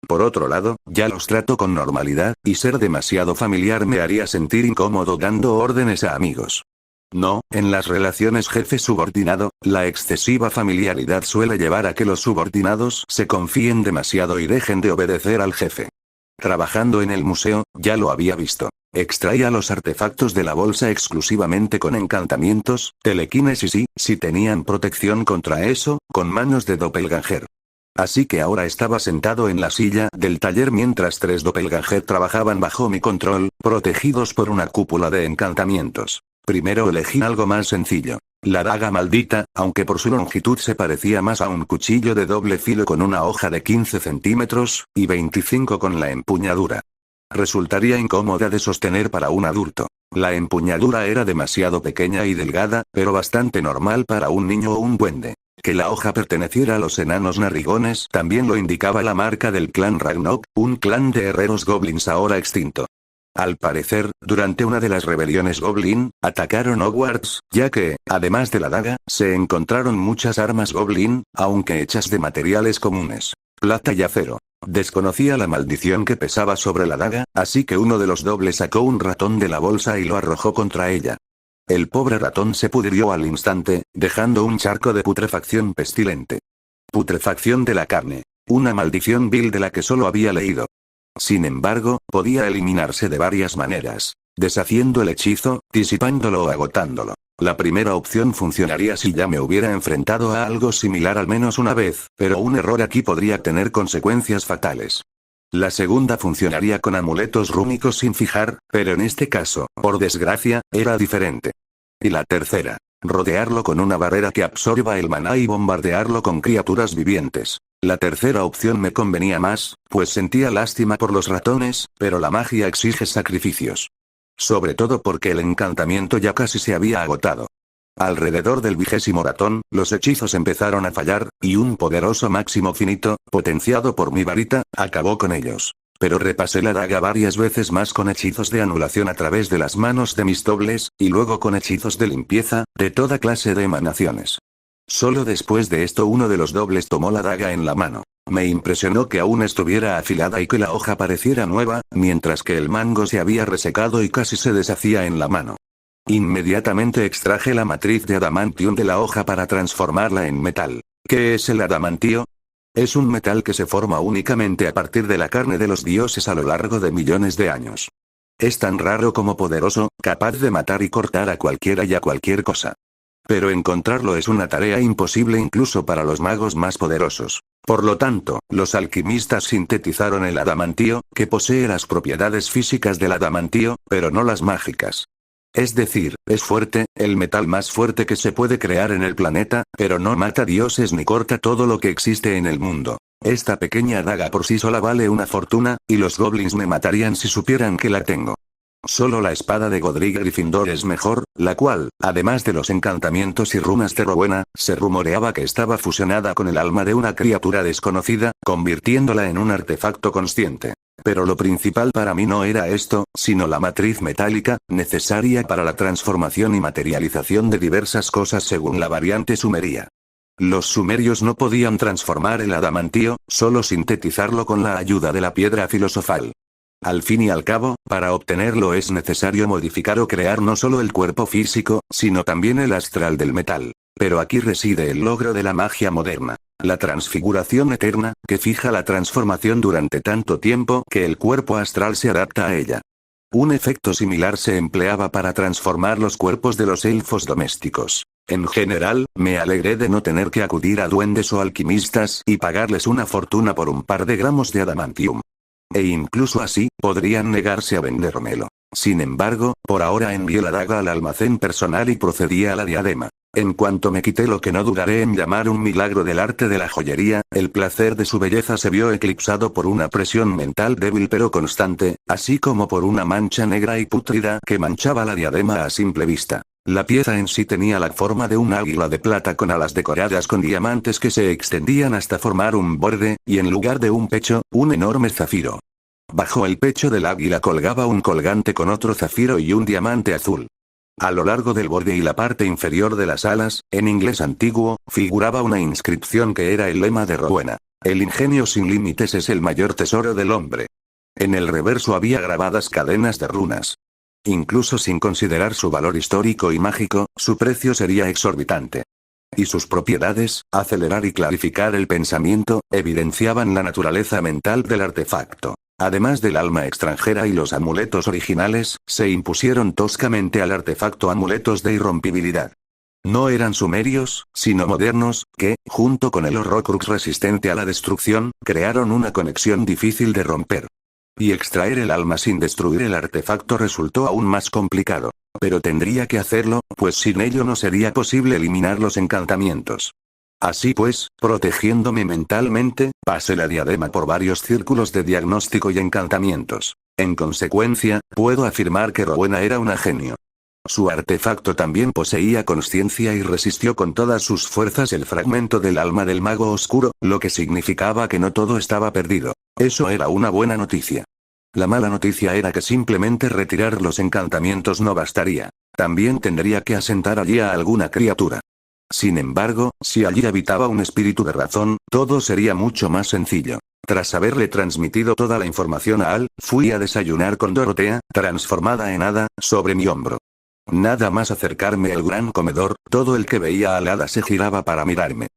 Por otro lado, ya los trato con normalidad, y ser demasiado familiar me haría sentir incómodo dando órdenes a amigos. No, en las relaciones jefe-subordinado, la excesiva familiaridad suele llevar a que los subordinados se confíen demasiado y dejen de obedecer al jefe. Trabajando en el museo, ya lo había visto. Extraía los artefactos de la bolsa exclusivamente con encantamientos, telequinesis y, si tenían protección contra eso, con manos de doppelganger. Así que ahora estaba sentado en la silla del taller mientras 3 doppelganger trabajaban bajo mi control, protegidos por una cúpula de encantamientos. Primero elegí algo más sencillo. La daga maldita, aunque por su longitud se parecía más a un cuchillo de doble filo con una hoja de 15 centímetros, y 25 con la empuñadura. Resultaría incómoda de sostener para un adulto. La empuñadura era demasiado pequeña y delgada, pero bastante normal para un niño o un duende. Que la hoja perteneciera a los enanos narrigones también lo indicaba la marca del clan Ragnarok, un clan de herreros goblins ahora extinto. Al parecer, durante una de las rebeliones Goblin, atacaron Hogwarts, ya que, además de la daga, se encontraron muchas armas Goblin, aunque hechas de materiales comunes. Plata y acero. Desconocía la maldición que pesaba sobre la daga, así que uno de los dobles sacó un ratón de la bolsa y lo arrojó contra ella. El pobre ratón se pudrió al instante, dejando un charco de putrefacción pestilente. Putrefacción de la carne. Una maldición vil de la que solo había leído. Sin embargo, podía eliminarse de varias maneras. Deshaciendo el hechizo, disipándolo o agotándolo. La primera opción funcionaría si ya me hubiera enfrentado a algo similar al menos una vez, pero un error aquí podría tener consecuencias fatales. La segunda funcionaría con amuletos rúnicos sin fijar, pero en este caso, por desgracia, era diferente. Y la tercera. rodearlo con una barrera que absorba el maná y bombardearlo con criaturas vivientes. La tercera opción me convenía más, pues sentía lástima por los ratones, pero la magia exige sacrificios. Sobre todo porque el encantamiento ya casi se había agotado. Alrededor del 20º ratón, los hechizos empezaron a fallar, y un poderoso máximo finito, potenciado por mi varita, acabó con ellos. Pero repasé la daga varias veces más con hechizos de anulación a través de las manos de mis dobles, y luego con hechizos de limpieza, de toda clase de emanaciones. Solo después de esto uno de los dobles tomó la daga en la mano. Me impresionó que aún estuviera afilada y que la hoja pareciera nueva, mientras que el mango se había resecado y casi se deshacía en la mano. Inmediatamente extraje la matriz de adamantium de la hoja para transformarla en metal. ¿Qué es el adamantio? Es un metal que se forma únicamente a partir de la carne de los dioses a lo largo de millones de años. Es tan raro como poderoso, capaz de matar y cortar a cualquiera y a cualquier cosa. Pero encontrarlo es una tarea imposible incluso para los magos más poderosos. Por lo tanto, los alquimistas sintetizaron el adamantio, que posee las propiedades físicas del adamantio, pero no las mágicas. Es decir, es fuerte, el metal más fuerte que se puede crear en el planeta, pero no mata dioses ni corta todo lo que existe en el mundo. Esta pequeña daga por sí sola vale una fortuna, y los goblins me matarían si supieran que la tengo. Solo la espada de Godric Gryffindor es mejor, la cual, además de los encantamientos y runas de Rowena, se rumoreaba que estaba fusionada con el alma de una criatura desconocida, convirtiéndola en un artefacto consciente. Pero lo principal para mí no era esto, sino la matriz metálica, necesaria para la transformación y materialización de diversas cosas según la variante sumeria. Los sumerios no podían transformar el adamantio, solo sintetizarlo con la ayuda de la piedra filosofal. Al fin y al cabo, para obtenerlo es necesario modificar o crear no solo el cuerpo físico, sino también el astral del metal. Pero aquí reside el logro de la magia moderna. La transfiguración eterna, que fija la transformación durante tanto tiempo que el cuerpo astral se adapta a ella. Un efecto similar se empleaba para transformar los cuerpos de los elfos domésticos. En general, me alegré de no tener que acudir a duendes o alquimistas y pagarles una fortuna por un par de gramos de adamantium. E incluso así, podrían negarse a vendérmelo. Sin embargo, por ahora envié la daga al almacén personal y procedí a la diadema. En cuanto me quité lo que no dudaré en llamar un milagro del arte de la joyería, el placer de su belleza se vio eclipsado por una presión mental débil pero constante, así como por una mancha negra y pútrida que manchaba la diadema a simple vista. La pieza en sí tenía la forma de un águila de plata con alas decoradas con diamantes que se extendían hasta formar un borde, y en lugar de un pecho, un enorme zafiro. Bajo el pecho del águila colgaba un colgante con otro zafiro y un diamante azul. A lo largo del borde y la parte inferior de las alas, en inglés antiguo, figuraba una inscripción que era el lema de Rowena. El ingenio sin límites es el mayor tesoro del hombre. En el reverso había grabadas cadenas de runas. Incluso sin considerar su valor histórico y mágico, su precio sería exorbitante. Y sus propiedades, acelerar y clarificar el pensamiento, evidenciaban la naturaleza mental del artefacto. Además del alma extranjera y los amuletos originales, se impusieron toscamente al artefacto amuletos de irrompibilidad. No eran sumerios, sino modernos, que, junto con el Horrocrux resistente a la destrucción, crearon una conexión difícil de romper. Y extraer el alma sin destruir el artefacto resultó aún más complicado. Pero tendría que hacerlo, pues sin ello no sería posible eliminar los encantamientos. Así pues, protegiéndome mentalmente, pasé la diadema por varios círculos de diagnóstico y encantamientos. En consecuencia, puedo afirmar que Rowena era una genio. Su artefacto también poseía consciencia y resistió con todas sus fuerzas el fragmento del alma del mago oscuro, lo que significaba que no todo estaba perdido. Eso era una buena noticia. La mala noticia era que simplemente retirar los encantamientos no bastaría. También tendría que asentar allí a alguna criatura. Sin embargo, si allí habitaba un espíritu de razón, todo sería mucho más sencillo. Tras haberle transmitido toda la información a Al, fui a desayunar con Dorotea, transformada en hada, sobre mi hombro. Nada más acercarme al gran comedor, todo el que veía a la hada se giraba para mirarme.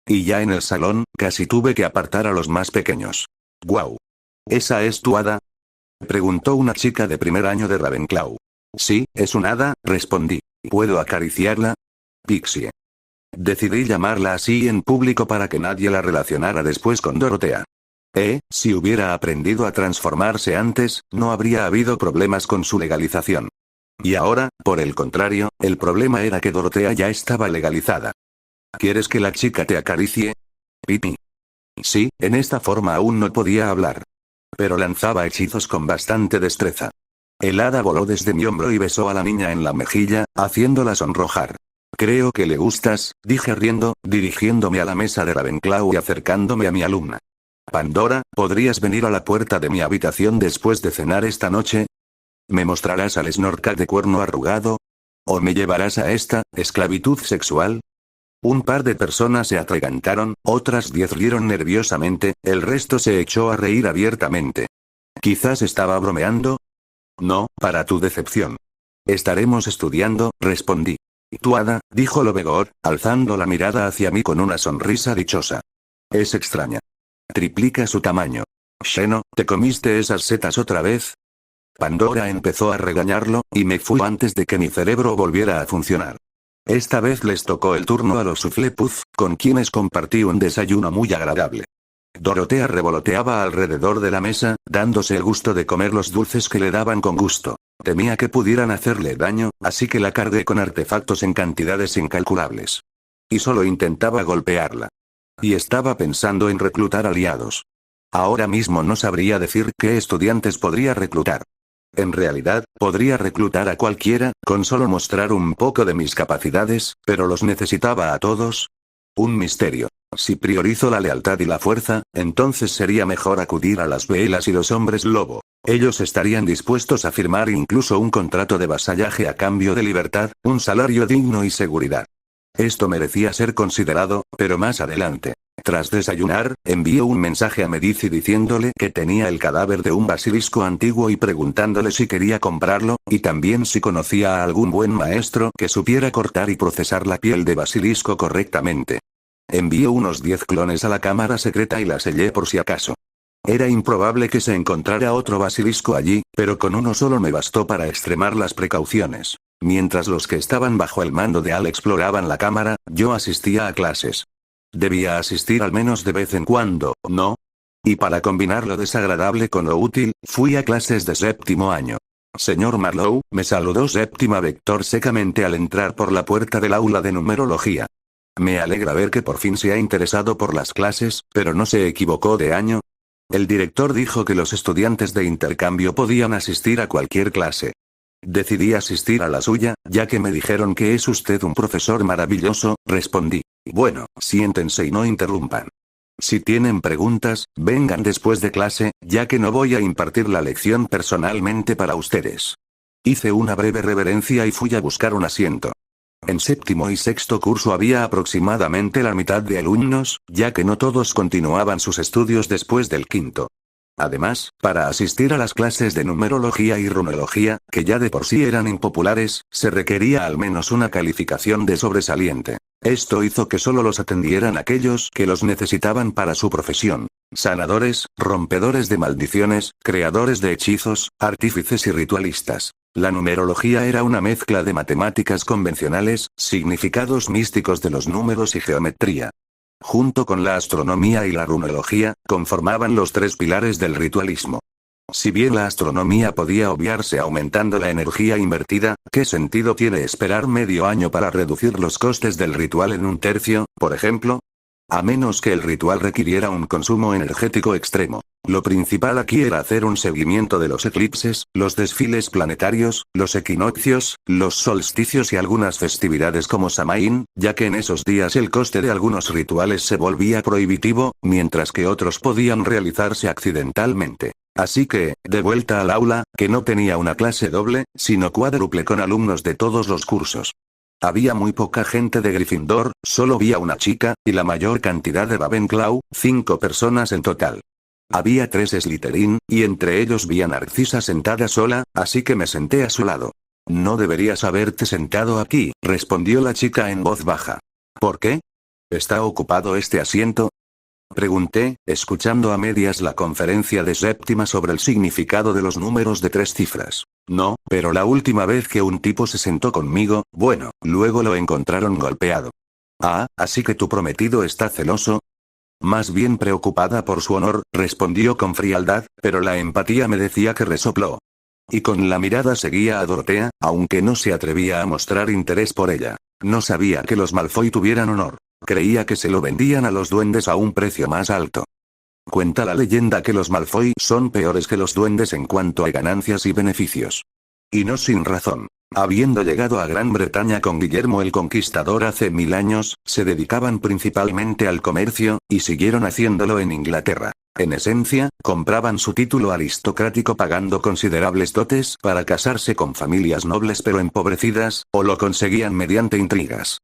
Y ya en el salón, casi tuve que apartar a los más pequeños. «¡Guau! ¿Esa es tu hada?», preguntó una chica de primer año de Ravenclaw. «Sí, es un hada», respondí. «¿Puedo acariciarla?». «Pixie». Decidí llamarla así en público para que nadie la relacionara después con Dorotea. Si hubiera aprendido a transformarse antes, no habría habido problemas con su legalización. Y ahora, por el contrario, el problema era que Dorotea ya estaba legalizada. ¿Quieres que la chica te acaricie? Pipi. Sí, en esta forma aún no podía hablar. Pero lanzaba hechizos con bastante destreza. El hada voló desde mi hombro y besó a la niña en la mejilla, haciéndola sonrojar. Creo que le gustas, dije riendo, dirigiéndome a la mesa de Ravenclaw y acercándome a mi alumna. Pandora, ¿podrías venir a la puerta de mi habitación después de cenar esta noche? ¿Me mostrarás al Snorkat de cuerno arrugado? ¿O me llevarás a esta esclavitud sexual? Un par de personas se atragantaron, otras 10 rieron nerviosamente, el resto se echó a reír abiertamente. ¿Quizás estaba bromeando? No, para tu decepción. Estaremos estudiando, respondí. Tu hada, dijo Lobegor, alzando la mirada hacia mí con una sonrisa dichosa. Es extraña. Triplica su tamaño. Xeno, ¿te comiste esas setas otra vez? Pandora empezó a regañarlo, y me fui antes de que mi cerebro volviera a funcionar. Esta vez les tocó el turno a los Soufflé-Puff, con quienes compartí un desayuno muy agradable. Dorotea revoloteaba alrededor de la mesa, dándose el gusto de comer los dulces que le daban con gusto. Temía que pudieran hacerle daño, así que la cargué con artefactos en cantidades incalculables. Y solo intentaba golpearla. Y estaba pensando en reclutar aliados. Ahora mismo no sabría decir qué estudiantes podría reclutar. En realidad, podría reclutar a cualquiera, con solo mostrar un poco de mis capacidades, pero los necesitaba a todos. Un misterio. Si priorizo la lealtad y la fuerza, entonces sería mejor acudir a las Velas y los hombres lobo. Ellos estarían dispuestos a firmar incluso un contrato de vasallaje a cambio de libertad, un salario digno y seguridad. Esto merecía ser considerado, pero más adelante. Tras desayunar, envié un mensaje a Medici diciéndole que tenía el cadáver de un basilisco antiguo y preguntándole si quería comprarlo, y también si conocía a algún buen maestro que supiera cortar y procesar la piel de basilisco correctamente. Envié unos 10 clones a la cámara secreta y la sellé por si acaso. Era improbable que se encontrara otro basilisco allí, pero con uno solo me bastó para extremar las precauciones. Mientras los que estaban bajo el mando de Al exploraban la cámara, yo asistía a clases. Debía asistir al menos de vez en cuando, ¿no? Y para combinar lo desagradable con lo útil, fui a clases de séptimo año. Señor Marlowe, me saludó Séptima Vector secamente al entrar por la puerta del aula de numerología. Me alegra ver que por fin se ha interesado por las clases, pero no se equivocó de año. El director dijo que los estudiantes de intercambio podían asistir a cualquier clase. Decidí asistir a la suya, ya que me dijeron que es usted un profesor maravilloso, respondí. Bueno, siéntense y no interrumpan. Si tienen preguntas, vengan después de clase, ya que no voy a impartir la lección personalmente para ustedes. Hice una breve reverencia y fui a buscar un asiento. En séptimo y sexto curso había aproximadamente la mitad de alumnos, ya que no todos continuaban sus estudios después del quinto. Además, para asistir a las clases de numerología y runología, que ya de por sí eran impopulares, se requería al menos una calificación de sobresaliente. Esto hizo que solo los atendieran aquellos que los necesitaban para su profesión. Sanadores, rompedores de maldiciones, creadores de hechizos, artífices y ritualistas. La numerología era una mezcla de matemáticas convencionales, significados místicos de los números y geometría. Junto con la astronomía y la runología, conformaban los 3 pilares del ritualismo. Si bien la astronomía podía obviarse aumentando la energía invertida, ¿qué sentido tiene esperar medio año para reducir los costes del ritual en un tercio, por ejemplo? A menos que el ritual requiriera un consumo energético extremo. Lo principal aquí era hacer un seguimiento de los eclipses, los desfiles planetarios, los equinoccios, los solsticios y algunas festividades como Samaín, ya que en esos días el coste de algunos rituales se volvía prohibitivo, mientras que otros podían realizarse accidentalmente. Así que, de vuelta al aula, que no tenía una clase doble, sino cuádruple con alumnos de todos los cursos. Había muy poca gente de Gryffindor, solo vi a una chica, y la mayor cantidad de Ravenclaw, 5 personas en total. Había 3 Slytherin, y entre ellos vi a Narcisa sentada sola, así que me senté a su lado. No deberías haberte sentado aquí, respondió la chica en voz baja. ¿Por qué? ¿Está ocupado este asiento? Pregunté, escuchando a medias la conferencia de séptima sobre el significado de los números de 3 cifras. No, pero la última vez que un tipo se sentó conmigo, bueno, luego lo encontraron golpeado. Ah, así que tu prometido está celoso. Más bien preocupada por su honor, respondió con frialdad, pero la empatía me decía que resopló. Y con la mirada seguía a Dorotea, aunque no se atrevía a mostrar interés por ella. No sabía que los Malfoy tuvieran honor. Creía que se lo vendían a los duendes a un precio más alto. Cuenta la leyenda que los Malfoy son peores que los duendes en cuanto a ganancias y beneficios. Y no sin razón. Habiendo llegado a Gran Bretaña con Guillermo el Conquistador hace 1000 años, se dedicaban principalmente al comercio, y siguieron haciéndolo en Inglaterra. En esencia, compraban su título aristocrático pagando considerables dotes para casarse con familias nobles pero empobrecidas, o lo conseguían mediante intrigas.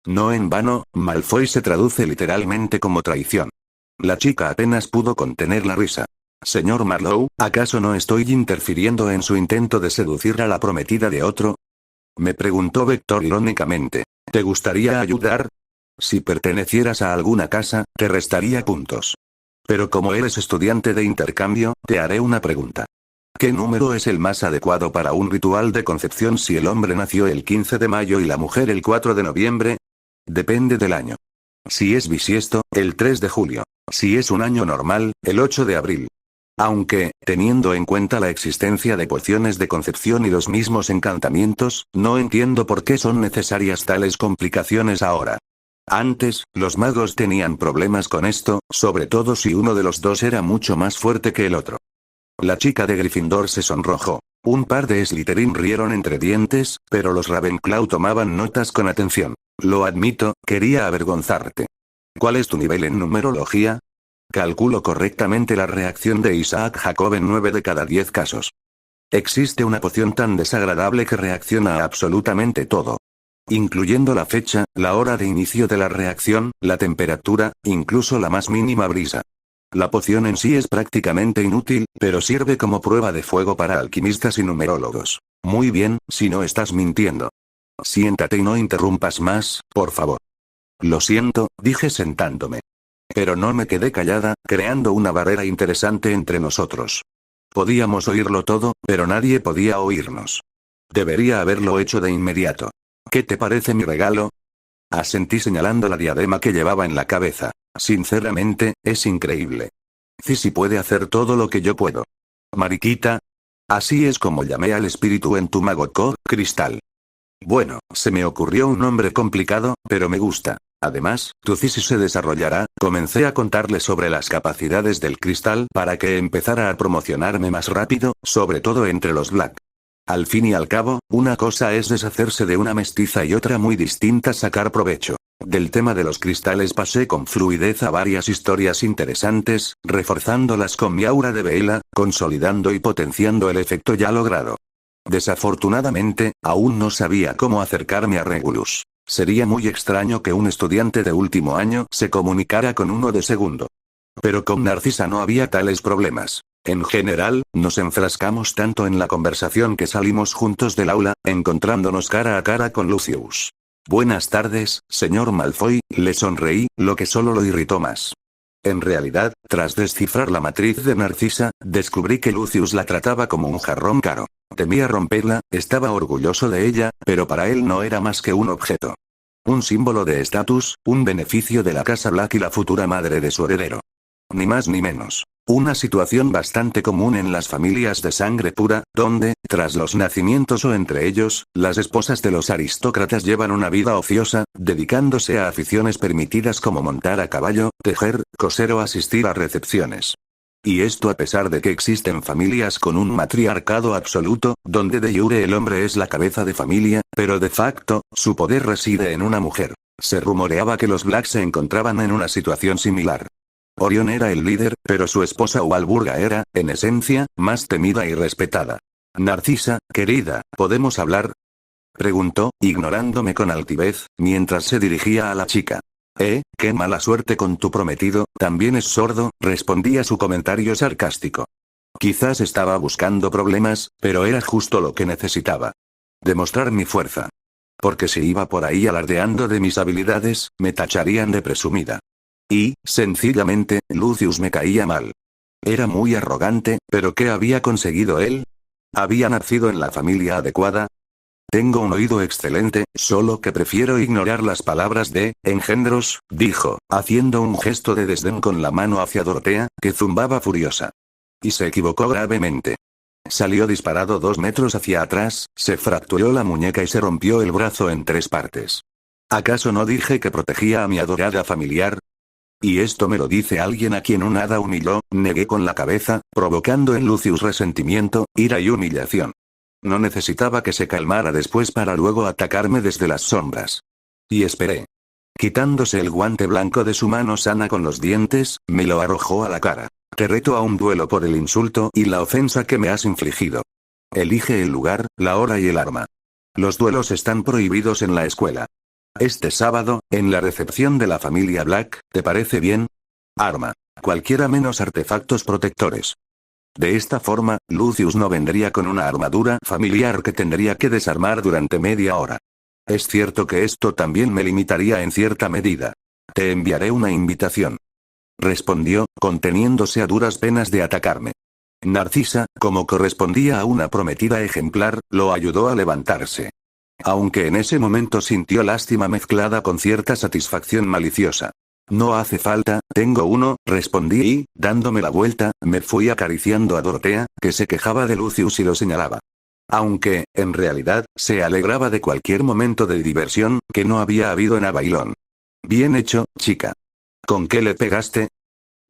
No en vano, Malfoy se traduce literalmente como traición. La chica apenas pudo contener la risa. Señor Marlowe, ¿acaso no estoy interfiriendo en su intento de seducir a la prometida de otro? Me preguntó Vector irónicamente. ¿Te gustaría ayudar? Si pertenecieras a alguna casa, te restaría puntos. Pero como eres estudiante de intercambio, te haré una pregunta. ¿Qué número es el más adecuado para un ritual de concepción si el hombre nació el 15 de mayo y la mujer el 4 de noviembre? Depende del año. Si es bisiesto, el 3 de julio. Si es un año normal, el 8 de abril. Aunque, teniendo en cuenta la existencia de pociones de concepción y los mismos encantamientos, no entiendo por qué son necesarias tales complicaciones ahora. Antes, los magos tenían problemas con esto, sobre todo si uno de los dos era mucho más fuerte que el otro. La chica de Gryffindor se sonrojó. Un par de Slytherin rieron entre dientes, pero los Ravenclaw tomaban notas con atención. Lo admito, quería avergonzarte. ¿Cuál es tu nivel en numerología? Calculo correctamente la reacción de Isaac Jacob en 9 de cada 10 casos. Existe una poción tan desagradable que reacciona a absolutamente todo. Incluyendo la fecha, la hora de inicio de la reacción, la temperatura, incluso la más mínima brisa. La poción en sí es prácticamente inútil, pero sirve como prueba de fuego para alquimistas y numerólogos. Muy bien, si no estás mintiendo. Siéntate y no interrumpas más, por favor. Lo siento, dije sentándome. Pero no me quedé callada, creando una barrera interesante entre nosotros. Podíamos oírlo todo, pero nadie podía oírnos. Debería haberlo hecho de inmediato. ¿Qué te parece mi regalo? Asentí señalando la diadema que llevaba en la cabeza. Sinceramente, es increíble. Cissy puede hacer todo lo que yo puedo. Mariquita. Así es como llamé al espíritu en tu Magotco, Cristal. Bueno, se me ocurrió un nombre complicado, pero me gusta. Además, tu Cissy se desarrollará. Comencé a contarle sobre las capacidades del cristal para que empezara a promocionarme más rápido, sobre todo entre los Black. Al fin y al cabo, una cosa es deshacerse de una mestiza y otra muy distinta sacar provecho. Del tema de los cristales pasé con fluidez a varias historias interesantes, reforzándolas con mi aura de vela, consolidando y potenciando el efecto ya logrado. Desafortunadamente, aún no sabía cómo acercarme a Regulus. Sería muy extraño que un estudiante de último año se comunicara con uno de segundo. Pero con Narcisa no había tales problemas. En general, nos enfrascamos tanto en la conversación que salimos juntos del aula, encontrándonos cara a cara con Lucius. Buenas tardes, señor Malfoy, le sonreí, lo que solo lo irritó más. En realidad, tras descifrar la matriz de Narcisa, descubrí que Lucius la trataba como un jarrón caro. Temía romperla, estaba orgulloso de ella, pero para él no era más que un objeto. Un símbolo de estatus, un beneficio de la casa Black y la futura madre de su heredero. Ni más ni menos. Una situación bastante común en las familias de sangre pura, donde, tras los nacimientos o entre ellos, las esposas de los aristócratas llevan una vida ociosa, dedicándose a aficiones permitidas como montar a caballo, tejer, coser o asistir a recepciones. Y esto a pesar de que existen familias con un matriarcado absoluto, donde de jure el hombre es la cabeza de familia, pero de facto, su poder reside en una mujer. Se rumoreaba que los Black se encontraban en una situación similar. Orión era el líder, pero su esposa Walburga era, en esencia, más temida y respetada. Narcisa, querida, ¿podemos hablar? Preguntó, ignorándome con altivez, mientras se dirigía a la chica. Qué mala suerte con tu prometido, también es sordo, respondí a su comentario sarcástico. Quizás estaba buscando problemas, pero era justo lo que necesitaba. Demostrar mi fuerza. Porque si iba por ahí alardeando de mis habilidades, me tacharían de presumida. Y, sencillamente, Lucius me caía mal. Era muy arrogante, pero ¿qué había conseguido él? ¿Había nacido en la familia adecuada? Tengo un oído excelente, solo que prefiero ignorar las palabras de engendros, dijo, haciendo un gesto de desdén con la mano hacia Dorotea, que zumbaba furiosa. Y se equivocó gravemente. Salió disparado 2 metros hacia atrás, se fracturó la muñeca y se rompió el brazo en 3 partes. ¿Acaso no dije que protegía a mi adorada familiar? Y esto me lo dice alguien a quien un hada humilló, negué con la cabeza, provocando en Lucius resentimiento, ira y humillación. No necesitaba que se calmara después para luego atacarme desde las sombras. Y esperé. Quitándose el guante blanco de su mano sana con los dientes, me lo arrojó a la cara. Te reto a un duelo por el insulto y la ofensa que me has infligido. Elige el lugar, la hora y el arma. Los duelos están prohibidos en la escuela. Este sábado, en la recepción de la familia Black, ¿te parece bien? Arma. Cualquiera menos artefactos protectores. De esta forma, Lucius no vendría con una armadura familiar que tendría que desarmar durante media hora. Es cierto que esto también me limitaría en cierta medida. Te enviaré una invitación. Respondió, conteniéndose a duras penas de atacarme. Narcisa, como correspondía a una prometida ejemplar, lo ayudó a levantarse. Aunque en ese momento sintió lástima mezclada con cierta satisfacción maliciosa. No hace falta, tengo uno, respondí y, dándome la vuelta, me fui acariciando a Dorotea, que se quejaba de Lucius y lo señalaba. Aunque, en realidad, se alegraba de cualquier momento de diversión que no había habido en Abailón. Bien hecho, chica. ¿Con qué le pegaste?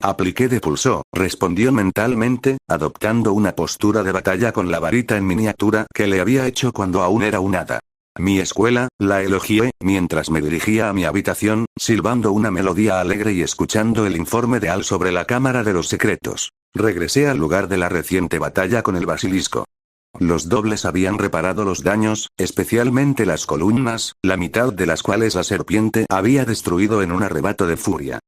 Apliqué de pulso, respondió mentalmente, adoptando una postura de batalla con la varita en miniatura que le había hecho cuando aún era un hada. Mi escuela, la elogié, mientras me dirigía a mi habitación, silbando una melodía alegre y escuchando el informe de Al sobre la Cámara de los Secretos. Regresé al lugar de la reciente batalla con el basilisco. Los dobles habían reparado los daños, especialmente las columnas, la mitad de las cuales la serpiente había destruido en un arrebato de furia.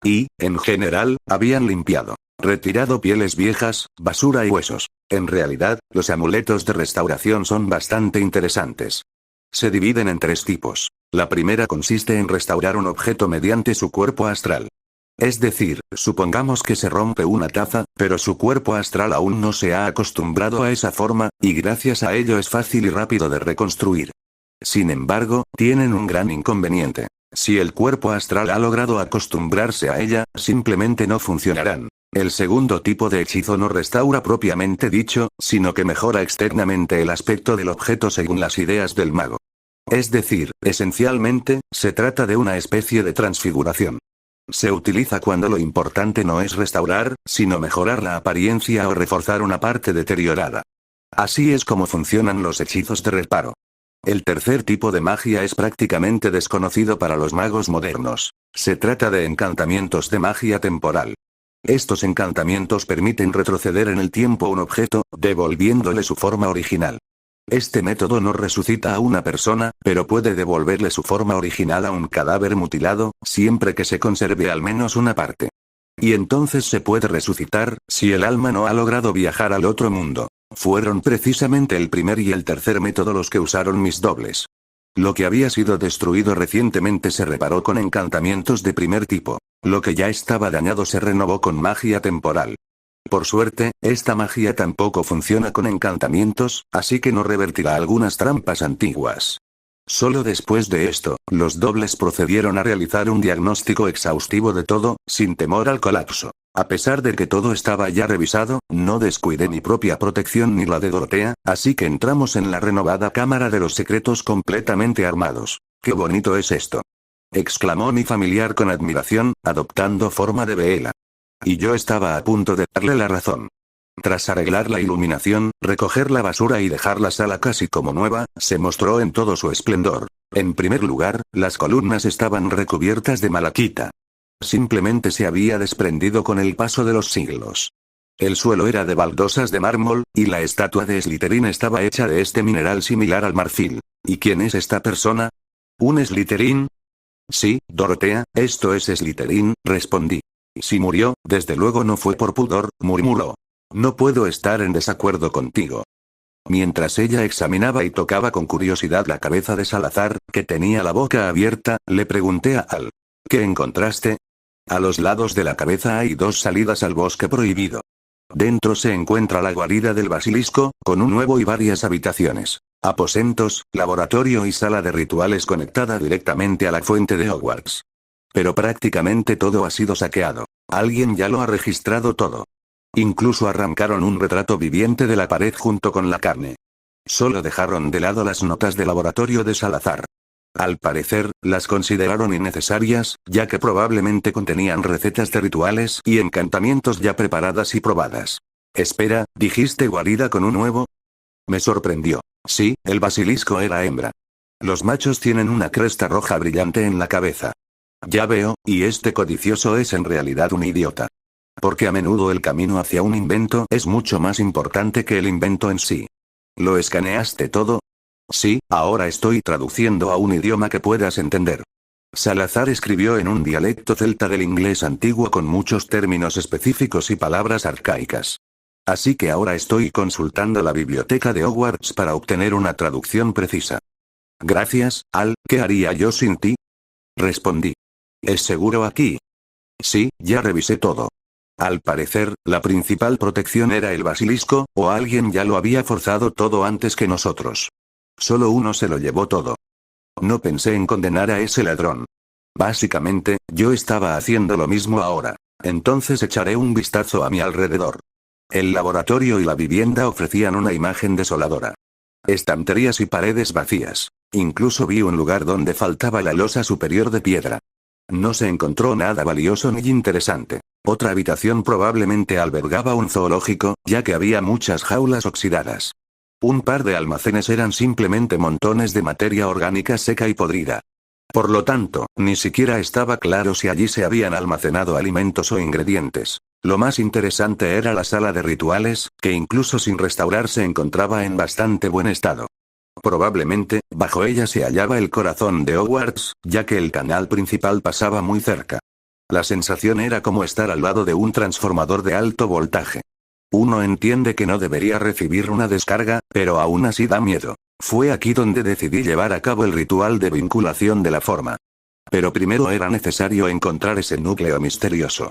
Y, en general, habían limpiado. Retirado pieles viejas, basura y huesos. En realidad, los amuletos de restauración son bastante interesantes. Se dividen en 3 tipos. La primera consiste en restaurar un objeto mediante su cuerpo astral. Es decir, supongamos que se rompe una taza, pero su cuerpo astral aún no se ha acostumbrado a esa forma, y gracias a ello es fácil y rápido de reconstruir. Sin embargo, tienen un gran inconveniente. Si el cuerpo astral ha logrado acostumbrarse a ella, simplemente no funcionarán. El segundo tipo de hechizo no restaura propiamente dicho, sino que mejora externamente el aspecto del objeto según las ideas del mago. Es decir, esencialmente, se trata de una especie de transfiguración. Se utiliza cuando lo importante no es restaurar, sino mejorar la apariencia o reforzar una parte deteriorada. Así es como funcionan los hechizos de reparo. El tercer tipo de magia es prácticamente desconocido para los magos modernos. Se trata de encantamientos de magia temporal. Estos encantamientos permiten retroceder en el tiempo un objeto, devolviéndole su forma original. Este método no resucita a una persona, pero puede devolverle su forma original a un cadáver mutilado, siempre que se conserve al menos una parte. Y entonces se puede resucitar, si el alma no ha logrado viajar al otro mundo. Fueron precisamente el primer y el tercer método los que usaron mis dobles. Lo que había sido destruido recientemente se reparó con encantamientos de primer tipo. Lo que ya estaba dañado se renovó con magia temporal. Por suerte, esta magia tampoco funciona con encantamientos, así que no revertirá algunas trampas antiguas. Solo después de esto, los dobles procedieron a realizar un diagnóstico exhaustivo de todo, sin temor al colapso. A pesar de que todo estaba ya revisado, no descuidé mi propia protección ni la de Dorotea, así que entramos en la renovada Cámara de los Secretos completamente armados. ¡Qué bonito es esto!, exclamó mi familiar con admiración, adoptando forma de Bella. Y yo estaba a punto de darle la razón. Tras arreglar la iluminación, recoger la basura y dejar la sala casi como nueva, se mostró en todo su esplendor. En primer lugar, las columnas estaban recubiertas de malaquita. Simplemente se había desprendido con el paso de los siglos. El suelo era de baldosas de mármol, y la estatua de Slytherin estaba hecha de este mineral similar al marfil. ¿Y quién es esta persona? ¿Un Slytherin? Sí, Dorotea, esto es Slytherin, respondí. Si murió, desde luego no fue por pudor, murmuró. No puedo estar en desacuerdo contigo. Mientras ella examinaba y tocaba con curiosidad la cabeza de Salazar, que tenía la boca abierta, le pregunté a Al. ¿Qué encontraste? A los lados de la cabeza hay 2 salidas al bosque prohibido. Dentro se encuentra la guarida del basilisco, con un huevo y varias habitaciones. Aposentos, laboratorio y sala de rituales conectada directamente a la fuente de Hogwarts. Pero prácticamente todo ha sido saqueado. Alguien ya lo ha registrado todo. Incluso arrancaron un retrato viviente de la pared junto con la carne. Solo dejaron de lado las notas de laboratorio de Salazar. Al parecer, las consideraron innecesarias, ya que probablemente contenían recetas de rituales y encantamientos ya preparadas y probadas. Espera, ¿dijiste guarida con un huevo? Me sorprendió. Sí, el basilisco era hembra. Los machos tienen una cresta roja brillante en la cabeza. Ya veo, y este codicioso es en realidad un idiota. Porque a menudo el camino hacia un invento es mucho más importante que el invento en sí. ¿Lo escaneaste todo? Sí, ahora estoy traduciendo a un idioma que puedas entender. Salazar escribió en un dialecto celta del inglés antiguo con muchos términos específicos y palabras arcaicas. Así que ahora estoy consultando la biblioteca de Hogwarts para obtener una traducción precisa. Gracias, Al, ¿qué haría yo sin ti? Respondí. ¿Es seguro aquí? Sí, ya revisé todo. Al parecer, la principal protección era el basilisco, o alguien ya lo había forzado todo antes que nosotros. Solo uno se lo llevó todo. No pensé en condenar a ese ladrón. Básicamente, yo estaba haciendo lo mismo ahora. Entonces echaré un vistazo a mi alrededor. El laboratorio y la vivienda ofrecían una imagen desoladora. Estanterías y paredes vacías. Incluso vi un lugar donde faltaba la losa superior de piedra. No se encontró nada valioso ni interesante. Otra habitación probablemente albergaba un zoológico, ya que había muchas jaulas oxidadas. Un par de almacenes eran simplemente montones de materia orgánica seca y podrida. Por lo tanto, ni siquiera estaba claro si allí se habían almacenado alimentos o ingredientes. Lo más interesante era la sala de rituales, que incluso sin restaurar se encontraba en bastante buen estado. Probablemente, bajo ella se hallaba el corazón de Hogwarts, ya que el canal principal pasaba muy cerca. La sensación era como estar al lado de un transformador de alto voltaje. Uno entiende que no debería recibir una descarga, pero aún así da miedo. Fue aquí donde decidí llevar a cabo el ritual de vinculación de la forma. Pero primero era necesario encontrar ese núcleo misterioso.